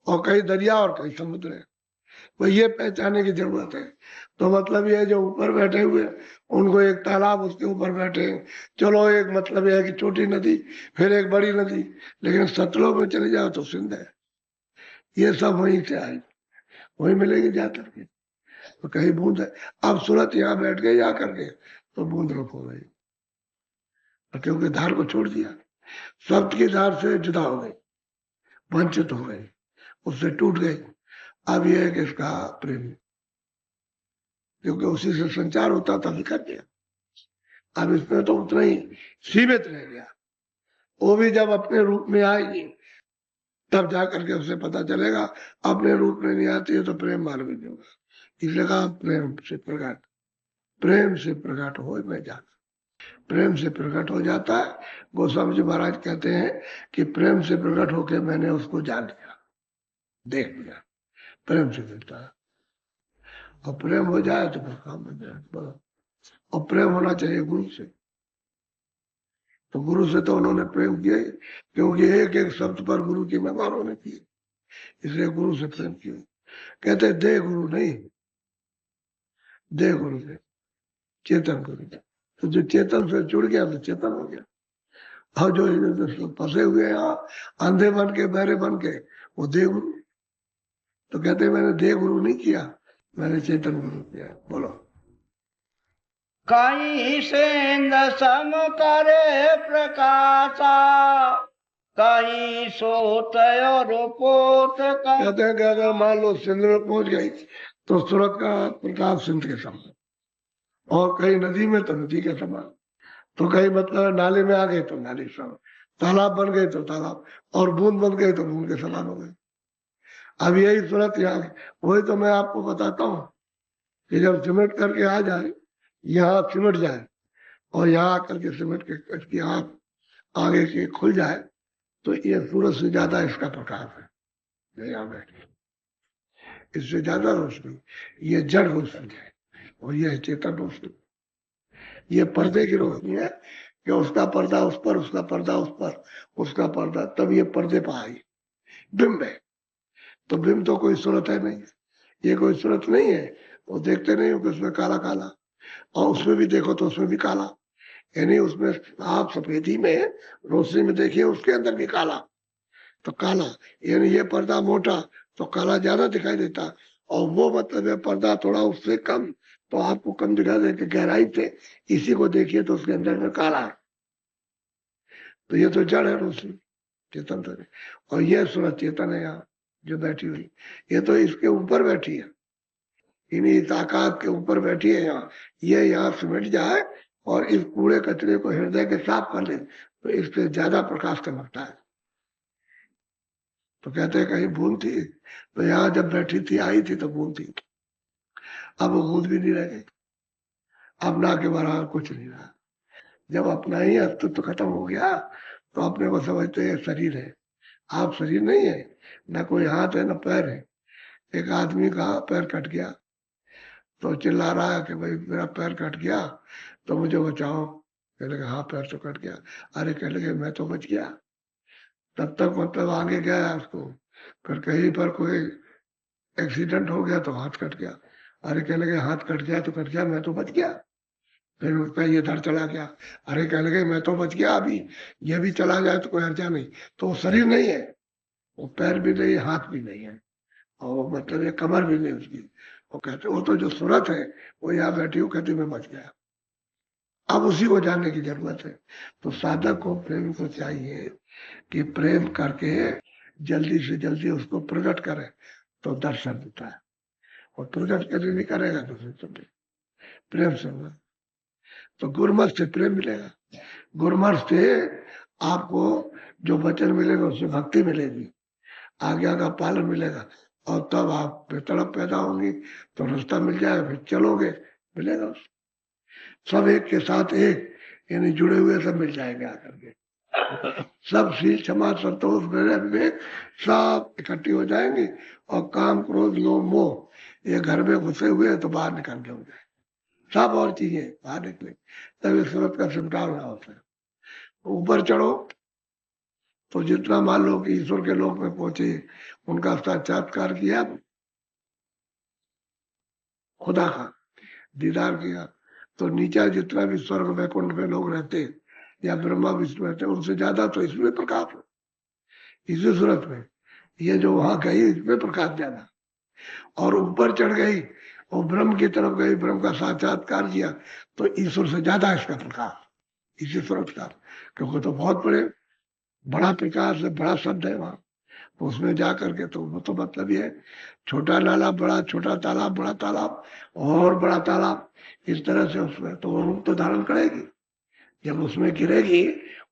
और कहीं दरिया, और कहीं समुद्र है। तो ये पहचानने की जरूरत है। तो मतलब ये जो ऊपर बैठे हुए उनको एक तालाब, उसके ऊपर बैठे, चलो एक मतलब ये है कि छोटी नदी, फिर एक बड़ी नदी, लेकिन सतलुज में चले जाओ तो सिंध है। ये सब वहीं से आए, वहीं मिलेंगे जाकर के। तो कहीं बूंद है। अब सूरत यहाँ बैठ गए जा करके, तो बूंद रुक हो गई, क्योंकि धार को छोड़ दिया, शब्द की धार से जुदा हो गई, वंचित हो गई, उससे टूट गई। अब यह है कि इसका प्रेम, क्योंकि उसी से संचार होता था, निकल गया। अब इसमें तो उतना ही सीमित रह गया। वो भी जब अपने रूप में आएगी तब जाकर के उसे पता चलेगा, अपने रूप में नहीं आती है तो प्रेम मार्ग नहीं होगा। इसलिए कहा प्रेम से प्रकट, प्रेम से प्रकट हो मैं जाना, प्रेम से प्रकट हो जाता है। गोस्वामी जी महाराज कहते हैं कि प्रेम से प्रकट होकर मैंने उसको जान लिया, देख लिया, प्रेम से मिलता है। और प्रेम हो जाए तो फिर काम बन जाए। बोलो। और प्रेम होना चाहिए गुरु से। तो गुरु से तो उन्होंने प्रेम किया ही, क्योंकि एक एक शब्द पर गुरु की महिमा उन्होंने की, इसलिए गुरु से प्रेम किया। कहते दे गुरु नहीं, दे गुरु से, चेतन गुरु। तो जो चेतन से जुड़ गया तो चेतन हो गया। और जो फंसे हुए यहाँ अंधे बन के, बहरे बन के, वो दे गुरु। तो कहते मैंने दे गुरु नहीं किया, मैंने चेतन गुरु किया। बोलो। कहीं सेंद सम करे प्रकाशा, कहीं सोत और पोत का। कहते हैं कि अगर मान लो सिंध में पहुंच गई तो सूरत का प्रकाश सिंध के समान, और कहीं नदी में तो नदी के समान, तो कहीं मतलब नाले में आ गए तो नाले के समान, तालाब बन गए तो तालाब, और बूंद बन गए तो बूंद के समान हो गए। अब यही सूरत यहाँ, वही तो मैं आपको बताता हूँ कि जब सिमट करके आ जाए, यहाँ सिमट जाए, और यहाँ आकर के सिमट के इसकी आँख आगे की खुल जाए, तो ये सूरज से ज्यादा इसका प्रकाश है यहाँ बैठे, इससे ज्यादा रोशनी। ये जड़ रोशनी है, और ये है चेतन रोशनी। ये पर्दे की रोशनी है कि उसका पर्दा उस पर, उसका पर्दा उस पर, उसका पर्दा, तब ये पर्दे पर आई बिंब है। तो बिंब तो कोई सूरत है नहीं, ये कोई सूरत नहीं है। वो देखते नहीं हो कि उसमें काला काला, और उसमें भी देखो तो उसमें भी काला, यानी उसमें आप सफेदी में रोशनी में देखिए, उसके अंदर भी काला। तो काला यानी ये पर्दा मोटा तो काला ज्यादा दिखाई देता, और वो मतलब है पर्दा थोड़ा उससे कम तो आपको कम दिखाई देता गहराई से। इसी को देखिए तो उसके अंदर में काला है। तो ये तो जड़ है रोशनी, चेतन तो है। और ये सूरज चेतन है यहाँ जो बैठी हुई, ये तो इसके ऊपर बैठी है, इन्हीं ताकत के ऊपर बैठी है यहाँ। ये यहाँ सिमट जाए और इस कूड़े कचरे को हृदय के साफ कर ले, तो इससे ज्यादा प्रकाश चमकता है। तो कहते हैं कहीं बूंद थी, तो यहाँ जब बैठी थी, आई थी तो बूंद थी, अब वो बूंद भी नहीं रह गई, अब ना के बराबर कुछ नहीं रहा। जब अपना ही अस्तित्व खत्म हो गया तो अपने को समझते हैं शरीर है। आप शरीर नहीं है, ना कोई हाथ है ना पैर है। एक आदमी का पैर कट गया तो चिल्ला रहा है कि भाई मेरा पैर कट गया तो मुझे बचाओ। कह लगे हाँ पैर तो कट गया, अरे कह लगे मैं तो बच गया। तब तक मतलब आगे गया उसको, फिर कहीं पर कोई एक्सीडेंट हो गया तो हाथ कट गया, अरे कह लगे हाथ कट गया तो कट गया, मैं तो बच गया। फिर उसका ये धड़ चला गया, अरे कह लगे मैं तो बच गया, अभी ये भी चला जाए तो कोई हर्जा नहीं। तो वो शरीर नहीं है, वो पैर भी नहीं, हाथ भी नहीं है, और मतलब ये कमर भी नहीं उसकी। वो कहते वो तो जो सूरत है वो यहाँ बैठी हूँ, कहती मैं बच गया। अब उसी को जानने की जरूरत है। तो साधक को, प्रेम को चाहिए कि प्रेम करके जल्दी से जल्दी उसको प्रकट करे, तो दर्शन देता है। और प्रकट कभी नहीं करेगा तो फिर तो प्रेम से होगा। तो गुरमत से प्रेम मिलेगा, गुरमत से आपको जो वचन मिलेगा उससे भक्ति मिलेगी, आज्ञा का पालन मिलेगा, और तब आप तड़प पैदा होंगी तो रास्ता मिल जाएगा, फिर चलोगे, मिलेगा उससे। सब एक के साथ एक, यानी जुड़े हुए सब मिल जाएंगे आकर के। सब शील क्षमा संतोष मेरे विवेक सब इकट्ठी हो जाएंगे, और काम क्रोध लोभ मोह ये घर में घुसे हुए हैं तो बाहर निकल के हो जाए, सब और चीजें बाहर निकले, तब इस सूरत का सिमटा ना होता है। ऊपर चढ़ो तो जितना मान लो कि ईश्वर के लोक में पहुंचे, उनका साक्षात्कार किया, खुदा का दीदार किया, तो नीचा जितना भी स्वर्ग वैकुंठ में लोग रहते या ब्रह्मा विष्णु रहते, उनसे ज्यादा तो इसमें प्रकाश हो, इसी सूरत में। ये जो वहां गई इसमें प्रकाश ज्यादा, और ऊपर चढ़ गई और ब्रह्म की तरफ गई, ब्रह्म का साक्षात्कार किया, तो ईश्वर से ज्यादा इसका प्रकाश इसी सूरत का, क्योंकि तो बहुत बड़ा प्रकाश है, बड़ा शब्द है वहां, तो उसमें जा करके तो वो तो मतलब ये है, छोटा नाला बड़ा, छोटा तालाब बड़ा तालाब, और बड़ा तालाब, इस तरह से उसमें तो वो रूप तो धारण करेगी। जब उसमें गिरेगी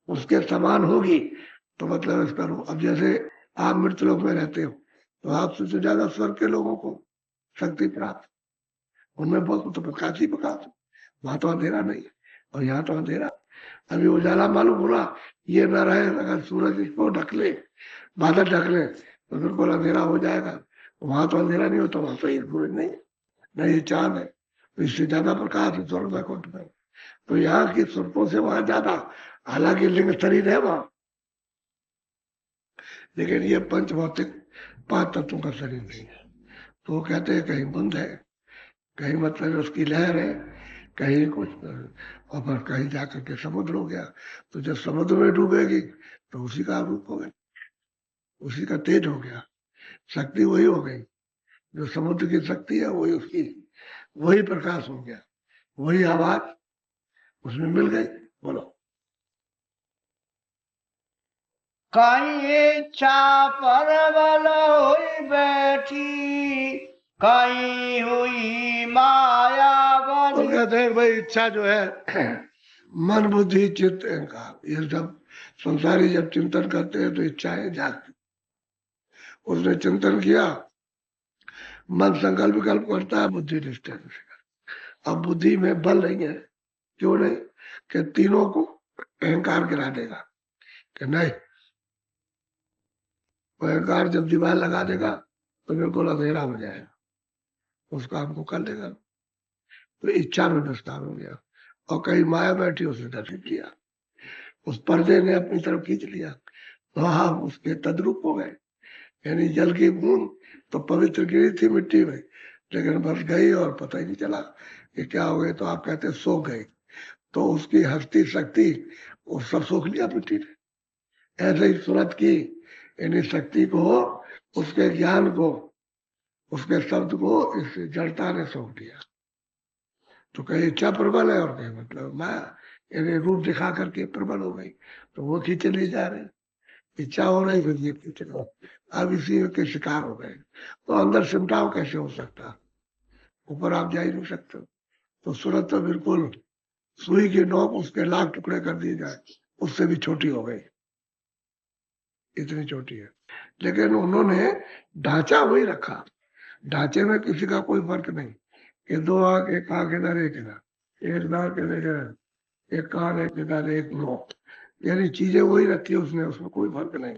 उसके समान होगी तो मतलब इसका रूप। अब जैसे आप मृत्यु लोक में रहते हो तो आप सबसे ज्यादा स्वर्ग के लोगों को शक्ति प्राप्त, उनमें बहुत तो प्रकाश ही प्रकाश, वहां तो अंधेरा नहीं, और यहाँ तो अंधेरा। अभी उजाला मालूम हो रहा, ये न रहे, अगर सूरज इसको ढक ले, बादल ढक ले, तो बिल्कुल अंधेरा हो जाएगा। वहां तो अंधेरा नहीं होता, वहां तो ये सूरज नहीं है, न ये चांद है, तो इससे ज्यादा प्रकाश है स्वर्ग वैकुंठ में। तो यहाँ की स्वरूपों से वहां ज्यादा, हालांकि लिंग शरीर है वहां, लेकिन ये पंच भौतिक 5 तत्वों का शरीर नहीं है। तो वो कहते हैं कहीं बुंद है, कहीं मतलब उसकी लहर है, कहीं कुछ, और फिर कहीं जाकर के समुद्र हो गया। तो जब समुद्र में डूबेगी तो उसी का रूप हो गया, उसी का तेज हो गया, शक्ति वही हो गई, जो समुद्र की शक्ति है वही उसकी, वही प्रकाश हो गया, वही आवाज उसमें मिल गई। बोलो। कहीं इच्छा परबल हुई बैठी, कहीं हुई माया तो बनी। कहते हैं भाई इच्छा जो है मन बुद्धि चित्त अहंकार, ये सब संसारी जब चिंतन करते हैं तो इच्छाएं जागती। उसने चिंतन किया, मन संकल्प विकल्प करता है, बुद्धि निश्चय से करता। अब बुद्धि में बल नहीं है, क्यों नहीं, कि तीनों को अहंकार गिरा देगा, कि नहीं, वो अहंकार जब दीवार लगा देगा तो बिल्कुल अंधेरा हो जाएगा, उस काम को कर लेगा। तो इच्छा में विस्तार हो गया, और कहीं माया बैठी उसने दर्शित किया, उस पर्दे ने अपनी तरफ खींच लिया, तो हम उसके तद्रूप हो गए। यानी जल की बूंद तो पवित्र गिरी थी मिट्टी में, लेकिन बस गई और पता ही नहीं चला कि क्या हो गए, तो आप कहते सो गए, तो उसकी हस्ती शक्ति वो सब सोख लिया मिट्टी ने। ऐसे ही सूरत की यानी शक्ति को, उसके ज्ञान को, उसके शब्द को इस जड़ता ने सोख दिया। तो कहीं इच्छा प्रबल है और कहीं मतलब माया, यानी रूप दिखा करके प्रबल हो गई, तो वो खींचे ले जा रहे, इच्छा हो रही फिर ये खींचे, अब इसी के शिकार हो गए। तो अंदर सिमटाव कैसे हो सकता, ऊपर आप जा ही नहीं सकते। तो सूरत तो बिल्कुल सुई की नोक उसके लाख टुकड़े कर दिए जाए, उससे भी छोटी हो गई, इतनी छोटी है। लेकिन उन्होंने ढांचा वही रखा, ढांचे में किसी का कोई फर्क नहीं, कि 2 आंख, एक आंख इधर एक इधर, एक नाक इधर, एक कान एक इधर एक नोक, यानी चीजें वही रखी है उसने, उसमें कोई फर्क नहीं।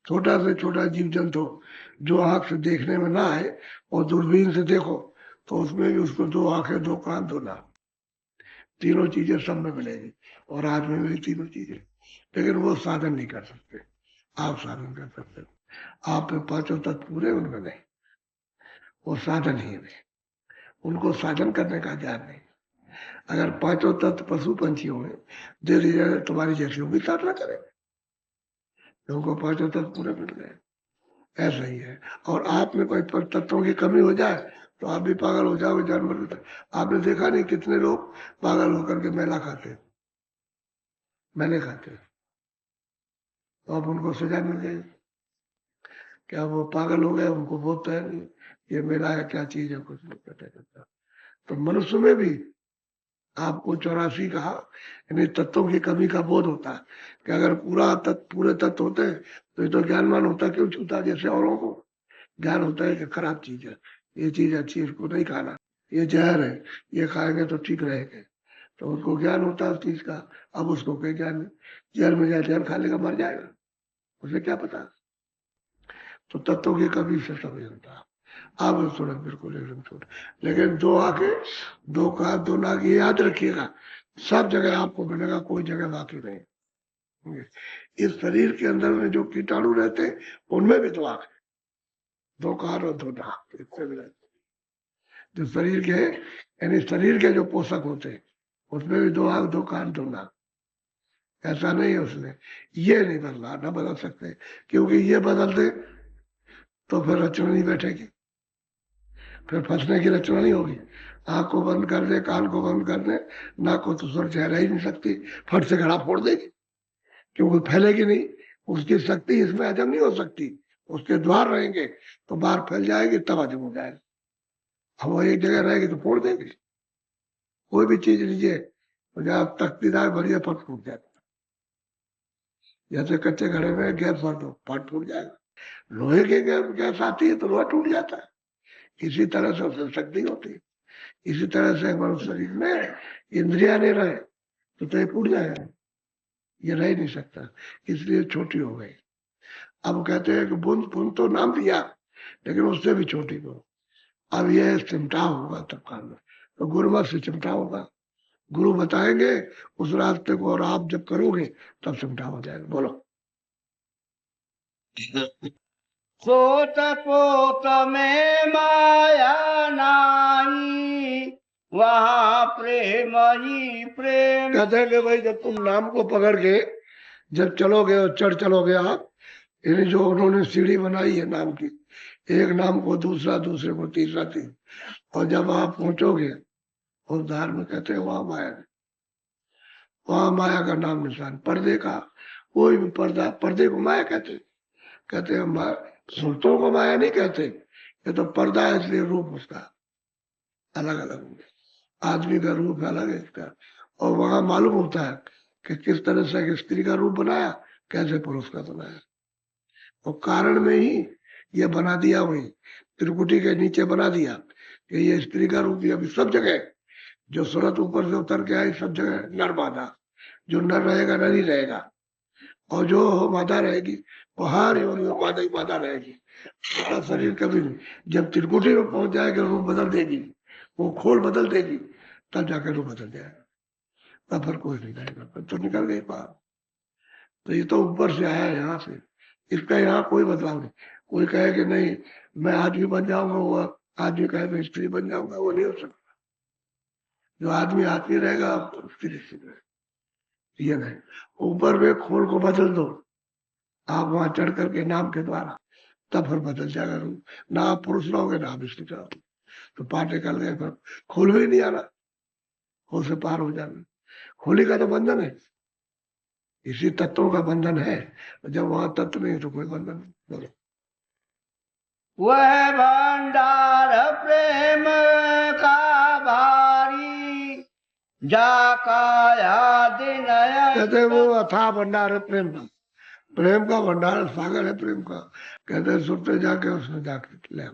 छोटा से छोटा जीव जंतु जो आंख से देखने में ना आए और दूरबीन से देखो तो उसमें भी उसको 2 आंखें 2 कान 2 नाक, तीनों चीजें सब में मिलेगी, और आदमी में भी तीनों चीजें। लेकिन वो साधन नहीं कर सकते, आप साधन कर सकते हो। आप में 5 तत्व पूरे, उनमें नहीं, वो साधन ही नहीं, उनको साधन करने का ज्ञान नहीं। अगर 5 तत्व पशु पंछियों में दे दिया जाए, तुम्हारी जैसी भी साधना करें, उनको 5 तत्व पूरे मिल गए, ऐसा ही है। और आप में कोई तत्वों की कमी हो जाए तो आप भी पागल हो जाओगे, जानवर। आपने देखा नहीं कितने लोग पागल होकर के मैला खाते, मैंने खाते, तो अब उनको सजा मिल गई, क्या वो पागल हो गए, उनको बोध है नहीं ये मेरा है, क्या चीज है, कुछ नहीं पता चलता। तो मनुष्य में भी आपको 84 का यानी तत्वों की कमी का बोध होता है, कि अगर पूरे तत्व होते हैं तो ये तो ज्ञानवान होता, क्यों छूता, जैसे औरों को ज्ञान होता है कि खराब चीज है, ये चीज अच्छी है, इसको नहीं खाना, ये जहर है, ये खाएंगे तो ठीक रहेंगे। तो उसको ज्ञान होता है उस चीज का। अब उसको कोई ज्ञान नहीं, जहर में जाए जहर खा लेगा मर जाएगा, उसे क्या पता। तो तत्व की कभी से समझ होता। अब थोड़ा बिल्कुल एकदम छोटे, लेकिन दो आंखें, दो कान, दो नाक, ये याद रखिएगा, सब जगह आपको मिलेगा, कोई जगह बाकी नहीं। इस शरीर के अंदर में जो कीटाणु रहते हैं उनमें भी दो आंखें, दो कान और दो नाक, इससे भी रहते जो शरीर के, यानी शरीर के जो पोषक होते हैं उसमें भी दो आंख, दो कान, दो नाक। ऐसा नहीं है उसने, ये नहीं बदला, ना बदल सकते, क्योंकि ये बदल दे तो फिर रचना नहीं बैठेगी, फिर फंसने की रचना नहीं होगी। आंख को बंद कर दे, कान को बंद कर दे, नाक को तो सुर चेहरा ही नहीं सकती, फट से घड़ा फोड़ देगी, क्योंकि फैलेगी नहीं, उसकी शक्ति इसमें हजम नहीं हो सकती, उसके द्वार रहेंगे तो बाहर फैल जाएगी, तब हजम हो जाएगा। अब वो एक जगह रहेगी तो फोड़ देगी। कोई भी चीज लीजिए, तो जहाँ तख्तीदार बढ़िया फट फूट जाता, जैसे कच्चे घड़े में गैस भर दो फट फूट जाएगा, लोहे के गैस आती है तो लोहा टूट जाता है, इसी तरह से उसमें शक्ति होती है। इसी तरह से हमारे शरीर में इंद्रिया नहीं रहे तो ये टूट जाएगा, ये रह नहीं सकता, इसलिए छोटी हो गई। अब कहते हैं कि बुंद बुंद तो नाम दिया, लेकिन उससे भी छोटी को। अब यह चिमटा होगा तब काम, तो गुरुमत से चिमटा होगा, गुरु बताएंगे उस रास्ते को, और आप जब करोगे तब चिमटा हो जाएगा। बोलो। सोत पोत में माया नाई, वहाँ प्रेम ही प्रेम। कहते हैं कि भाई जब तुम नाम को पकड़ के जब चलोगे और चढ़ चलोगे आप, यानी जो उन्होंने सीढ़ी बनाई है नाम की, एक नाम को दूसरा, दूसरे को तीसरा, और जब आप पहुंचोगे उस धार में, कहते हैं वहां माया है, वहां माया का नाम निशान, पर्दे का, कोई भी पर्दा, पर्दे को माया कहते हैं सुरतों को माया नहीं कहते, ये तो पर्दा है, इसलिए रूप उसका अलग अलग होंगे, आदमी का रूप अलग है इसका, और वहां मालूम होता है कि किस तरह से एक स्त्री का रूप बनाया, कैसे पुरुष का बनाया, और कारण में ही ये बना दिया, वही त्रिकुटी के नीचे बना दिया कि ये स्त्री का रूप, अभी सब जगह जो सूरत ऊपर से उतर के आई सब जगह नर मादा, जो नर रहेगा नर ही रहेगा, और जो मादा रहेगी वो हर योनियों मादा ही मादा रहेगी, पूरा शरीर कभी नहीं। जब त्रिकुटी में पहुंच जाएगा रूप बदल देगी, वो खोल बदल देगी, तब जाकर रूप बदल जाएगा, तब फिर कोई नहीं रहेगा, फिर तो निकल गई बाहर। तो ये तो ऊपर से आया है, यहाँ से, इसका यहाँ कोई बदलाव नहीं। कोई कहे कि नहीं मैं आदमी बन जाऊंगा, वो आदमी कहे मैं स्त्री बन जाऊंगा, वो नहीं हो सकता। जो आदमी आदमी रहेगा, स्त्री स्त्री रहेगा, ये नहीं। ऊपर में खोल को बदल दो आप वहां चढ़ करके नाम के द्वारा, तब फिर बदल जाएगा रूप, ना आप पुरुष रहोगे ना आप स्त्री रहोगे, तो पार निकल गए, फिर खोल भी नहीं आना, खोल से पार हो जाना। खोली का तो बंधन है, इसी तत्वों का बंधन है, जब वहां तत्व नहीं तो कोई बंधन नहीं। बोलो। वह भंडार प्रेम का भारी, जाका याद नया। कहते हैं वो अथाह भंडार है प्रेम का, प्रेम का भंडार सागर है प्रेम का। कहते हैं सुनते जाके उसमें जाके ले,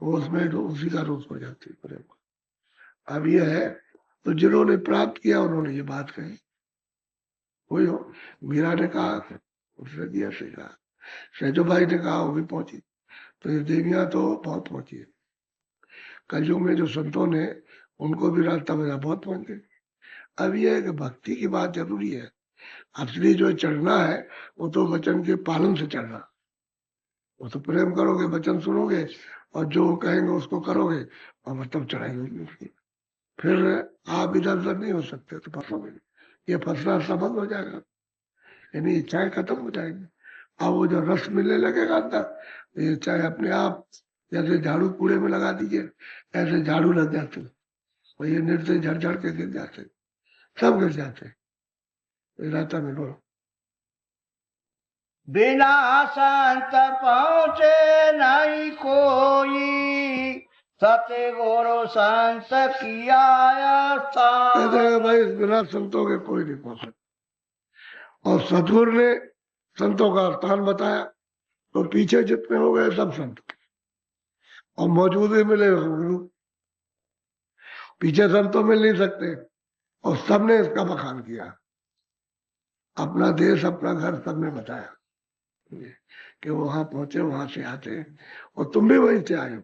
वो उसमें उसी का रूप हो जाती है प्रेम का। अब ये है, तो जिन्होंने प्राप्त किया उन्होंने ये बात कही, वही हो। मीरा ने कहा, उसने दिया से कहा, सहजो भाई ने कहा, वो भी पहुंची, तो ये देवियां तो बहुत पहुंची है। कलयुग में जो संतों ने, उनको भी रास्ता बजा बहुत पहुंच गए। अब ये है कि भक्ति की बात जरूरी है, असली जो चढ़ना है वो तो वचन के पालन से चढ़ना, वो तो प्रेम करोगे, वचन सुनोगे, और जो कहेंगे उसको करोगे, और मतलब चढ़ाएंगे। फिर आप इधर उधर नहीं हो सकते, तो फंसोगे, ये फंसना संबंध हो जाएगा, यानी इच्छाएं खत्म हो जाएंगी। अब वो जो रस मिलने लगेगा अंदर, तो ये चाहे अपने आप, जैसे झाड़ू कूड़े में लगा दीजिए, ऐसे झाड़ू लग जाते, और ये निर्दय झड़ झड़ के गिर जाते, सब गिर जाते, रहता में लो। बिना संत पहुँचे नहीं कोई, सतगुरु संत किया कहते स्थान। हैं भाई बिना संतों के कोई नहीं पहुंच सकता, और सतगुरु ने संतों का स्थान बताया, तो पीछे जितने हो गए सब संत, और मौजूद ही मिले गुरु, पीछे सब तो मिल नहीं सकते, और सबने इसका बखान किया, अपना देश अपना घर सबने बताया कि वहां पहुंचे, वहां से आते, और तुम भी वहीं से आए हो,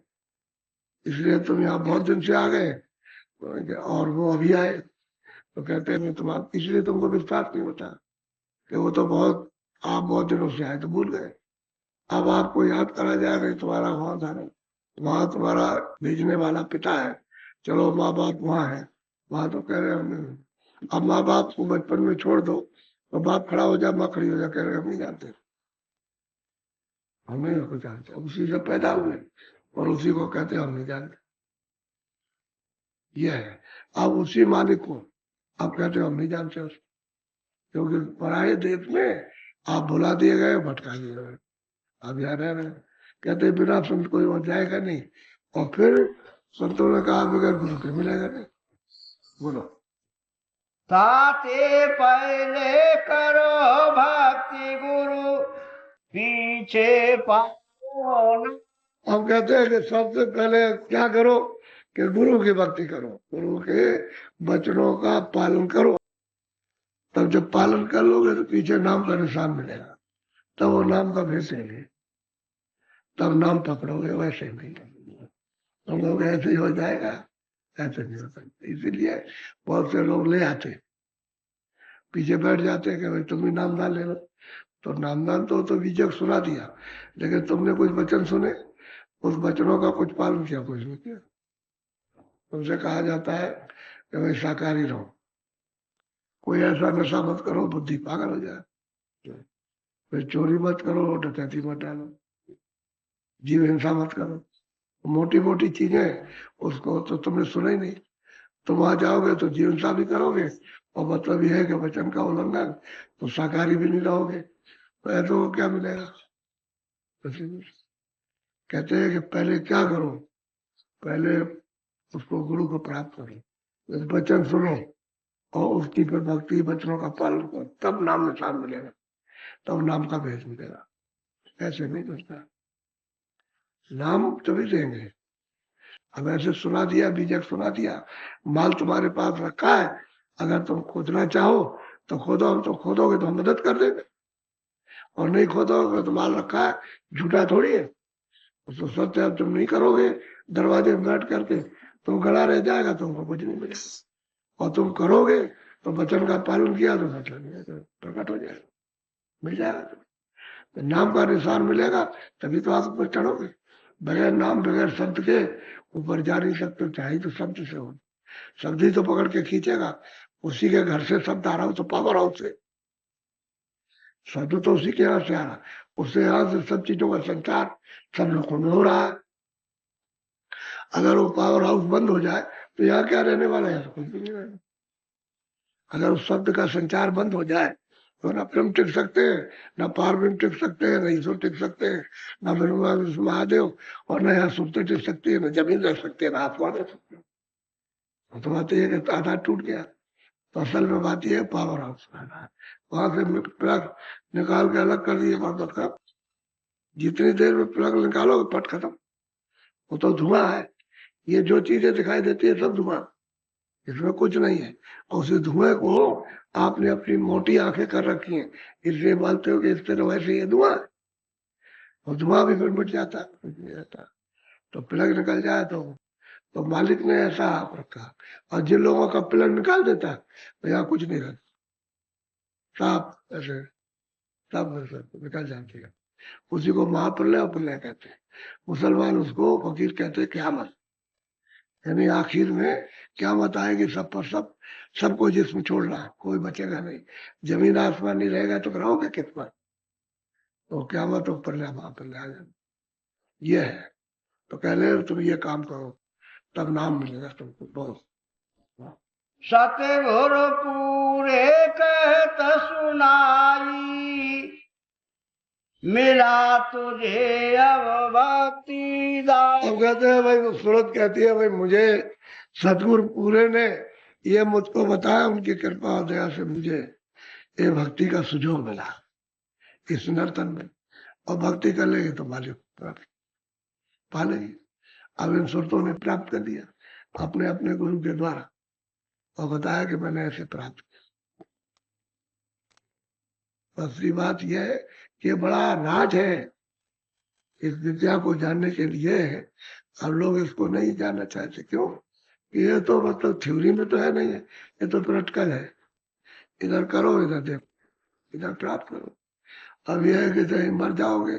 इसलिए तुम यहाँ बहुत दिन से आ गए, और वो अभी आए, तो कहते हैं तुम्हारा इसलिए तुमको विश्वास नहीं होता कि वो तो बहुत, आप बहुत दिनों से आए तो भूल गए, अब आपको याद करा जाए कि तुम्हारा वहां था नहीं, वहां तुम्हारा भेजने वाला पिता है, चलो माँ बाप वहां है, वहां तो कह रहे हम, अब माँ बाप को बचपन में छोड़ दो तो बाप खड़ा हो जाए, माँ खड़ी हो जाए, कह रहे हम नहीं जानते, हम नहीं को जानते, उसी से पैदा हुए और उसी को कहते हम नहीं जानते, ये है। अब उसी मालिक को आप कहते हो हम नहीं जानते उसको, क्योंकि पराये देश में आप भुला दिए गए, भटका दिए गए, अब यहाँ रह रहे हैं। कहते बिना संत कोई वहां जाएगा नहीं, और फिर संतों ने कहा बगैर गुरु के मिलेगा नहीं। बोलो, ताते पहले करो भक्ति गुरु पीछे पाओ न। हम कहते हैं कि सबसे पहले क्या करो कि गुरु की भक्ति करो, गुरु के वचनों का पालन करो, तब जब पालन कर लोगे तो पीछे नाम का निशान मिलेगा, तब वो नाम का भेजेंगे, तब नाम पकड़ोगे, वैसे नहीं हम लोग ऐसे ही हो जाएगा, ऐसे नहीं हो सकता, इसीलिए बहुत से लोग ले आते, पीछे बैठ जाते हैं कि भाई तुम भी नामदान ले लो, तो नामदान तो बीजक सुना दिया, लेकिन तुमने कुछ वचन सुने, उस वचनों का कुछ पालन किया, कुछ नहीं किया। तुमसे कहा जाता है कि भाई शाकाहारी रहो, कोई ऐसा नशा मत करो बुद्धि पागल हो जाए, फिर चोरी मत करो, डकैती मत डालो, जीव हिंसा मत करो, मोटी मोटी चीजें उसको तो तुमने सुना ही नहीं, तुम वहां जाओगे तो जीव हिंसा भी करोगे, और मतलब यह है कि वचन का उल्लंघन, तो शाकाहारी भी नहीं रहोगे, तो ऐसे को क्या मिलेगा। कहते हैं कि पहले क्या करो, पहले उसको गुरु को प्राप्त करो, वचन सुनो और उसकी फिर भक्ति वचनों का पालन करो, तब नाम निशान मिलेगा, तब नाम का भेद मिलेगा, ऐसे नहीं करता, नाम तभी देंगे। अब ऐसे सुना दिया, बीजक सुना दिया, माल तुम्हारे पास रखा है, अगर तुम खोदना चाहो तो खोदो, हम तो खोदोगे तो हम मदद कर देंगे, और नहीं खोदोगे तो माल रखा है, झूठा थोड़ी है, उसको सत्य अब तुम नहीं करोगे, दरवाजे में बैठ करके तो गड़ा रह जाएगा, तुमको कुछ नहीं मिलेगा, और तुम करोगे तो वचन का पालन किया तो वचन प्रकट हो जाएगा, मिल जाएगा, तो नाम का निशान मिलेगा, तभी तो आप ऊपर चढ़ोगे, बगैर नाम बगैर शब्द के ऊपर जा नहीं सकते, चाहे तो शब्द से हो, शब्द ही तो पकड़ के खींचेगा, उसी के घर से शब्द आ रहा हो तो पावर हाउस से शब्द तो उसी के यहाँ से आ रहा, उससे यहाँ से सब चीजों का संचार सब लोगों में हो रहा है। अगर वो पावर हाउस बंद हो जाए तो यहाँ क्या रहने वाला है, कुछ भी नहीं रहना। अगर उस शब्द का संचार बंद हो जाए तो ना फिल्म टिक सकते हैं, ना पार्वती टिक सकते हैं, ना ईश्वर टिक सकते हैं, ना महादेव, और न यहाँ सुनते टिक सकती है, ना जमीन रह सकती है, ना आसमान रह सकते हैं। तो बात यह है कि आधार टूट गया, तो असल में बात यह है पावर हाउस वहां से प्लग निकाल के अलग कर दिए, बात का जितनी देर में प्लग निकालोगे पट खत्म, वो तो धुआं है, ये जो चीजें दिखाई देती है सब धुआं, इसमें कुछ नहीं है, और उस धुएं को आपने अपनी मोटी आंखें कर रखी हैं, इसलिए मानते हो कि इस तरह वैसे ये धुआं है, और धुआं भी फिर मिट जाता है, कुछ नहीं रहता, तो प्लग निकल जाए तो मालिक ने ऐसा आप रखा, और जिन लोगों का प्लग निकाल देता है तो यहाँ कुछ नहीं रहता, साफ ऐसे सब निकल जाती है, उसी को महाप्रलय और प्रलय कहते हैं, मुसलमान उसको फकीर कहते हैं क़यामत, यानी आखिर में क़यामत आएगी, सब पर सब, सबको जिसमें छोड़ना, कोई बचेगा नहीं, जमीन आसमान नहीं रहेगा तो रहोगे किस पर, तो क़यामत और प्रलय महाप्रलय आ जाए, ये है। तो कह रहे तुम ये काम करो तब नाम मिलेगा तुमको, बहुत सतगुरु पूरे कहत सुनाई, मिला तुझे अब भक्ति दाई। अब कहते हैं भाई, सूरत कहती है भाई मुझे सतगुरु पूरे ने ये मुझको बताया, उनकी कृपा और दया से मुझे ये भक्ति का सुजोग मिला इस नर्तन में, और भक्ति कर लेंगे तो मालिक प्राप्त पा लेंगे। अब इन सुरतों ने प्राप्त कर दिया, अपने अपने गुरु के द्वारा और बताया कि मैंने ऐसे प्राप्त किया। दूसरी बात यह है कि बड़ा राज है, इस विद्या को जानने के लिए अब लोग इसको नहीं जानना चाहते। क्यों? ये तो मतलब थ्योरी में तो है नहीं है, ये तो प्रैक्टिकल है। इधर करो, इधर देखो, इधर प्राप्त करो। अब यह है कि चाहे मर जाओगे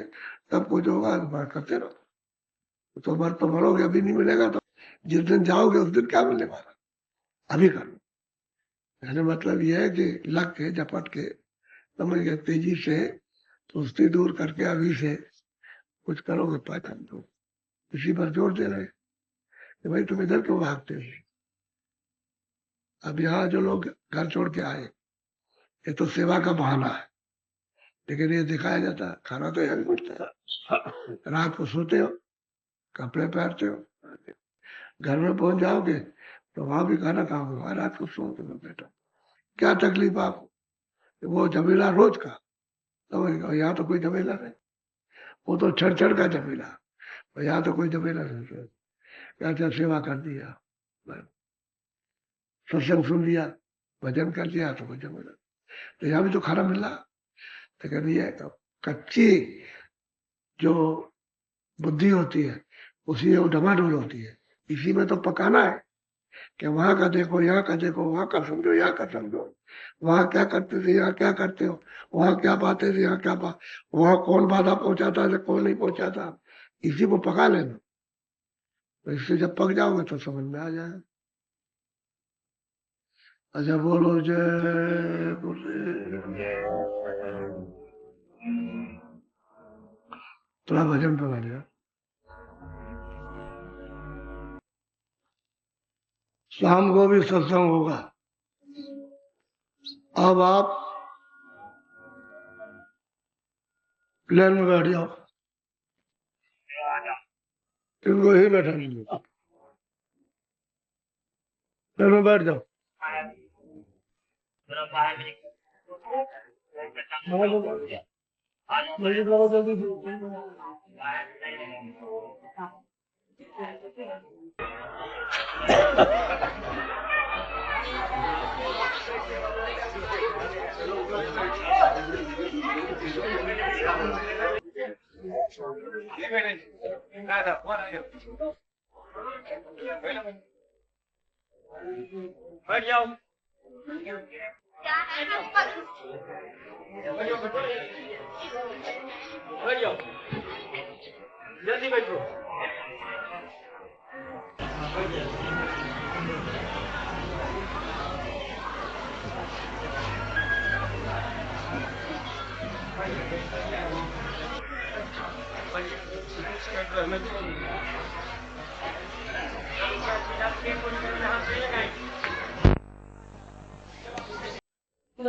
तब कुछ होगा तो बात करते रहो। तो मर तो मरोगे, अभी नहीं मिलेगा तो जिस दिन जाओगे उस दिन क्या मिलने वाला, अभी करो। कहने मतलब यह है कि लग के झपट के समझ गए तेजी से सुस्ती दूर करके अभी से कुछ करोगे पहचान दो। इसी पर जोर दे रहे कि भाई तुम इधर क्यों भागते हो। अब यहाँ जो लोग घर छोड़ के आए, ये तो सेवा का बहाना है, लेकिन ये दिखाया जाता है खाना तो यहाँ भी मिलता है। रात को सोते हो, कपड़े पहनते हो, घर में पहुंच जाओगे तो वहां भी खाना खाओगे, वहां रात को सोते हो बेटा। क्या तकलीफ आपको? वो झमेला रोज का, समझ गए। यहाँ तो कोई झमेला नहीं, वो तो छड़ छड़ का झमेला, यहाँ तो कोई झमेला नहीं। क्या क्या सेवा कर दिया, सत्संग सुन लिया, भजन कर लिया, तो कोई झमेला। तो यहाँ भी तो खाना मिल रहा, तो कह रही है कच्ची जो बुद्धि होती है उसी में वो डमाडोल होती है। इसी में तो पकाना है कि वहां का देखो, यहाँ का देखो, वहां का समझो, यहाँ का समझो, वहां क्या करते थे, यहाँ क्या करते हो, वहां क्या पाते थे, यहाँ क्या पा, वहां कौन बाधा पहुंचाता है, कौन नहीं पहुंचाता, इसी को पका लेना। तो इससे जब पक जाओगे तो समझ में आ जाएगा। अच्छा बोलो जय बोले। थोड़ा भजन पे बैठ जाओ। शाम को भी सत्संग होगा। अब आप प्लेन में बैठ जाओ, इनको ही बैठा लीजिए, प्लेन में बैठ जाओ। जल्दी करो, जल्दी। बैठ जाओ। बैठ जाओ, जल्दी बैठो।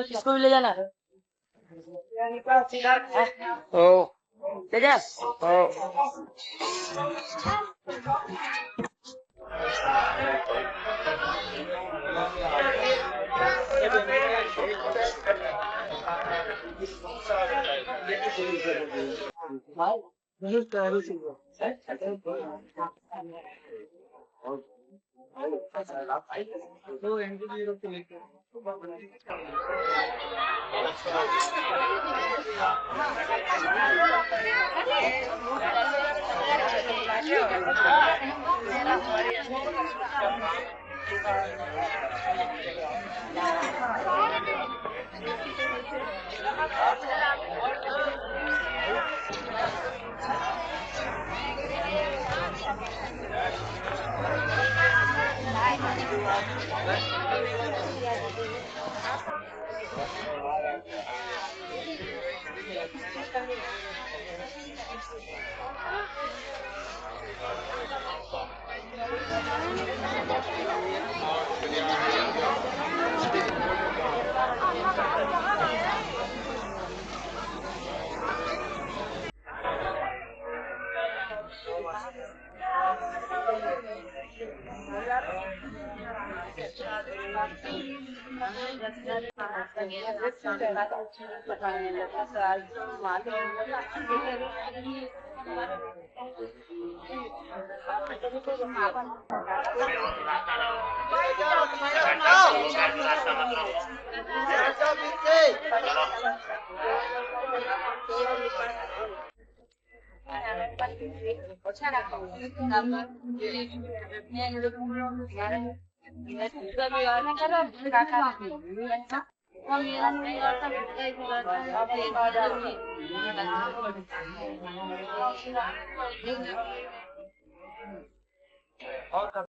इसको भी ले जाना है। ओ ले जा। ओ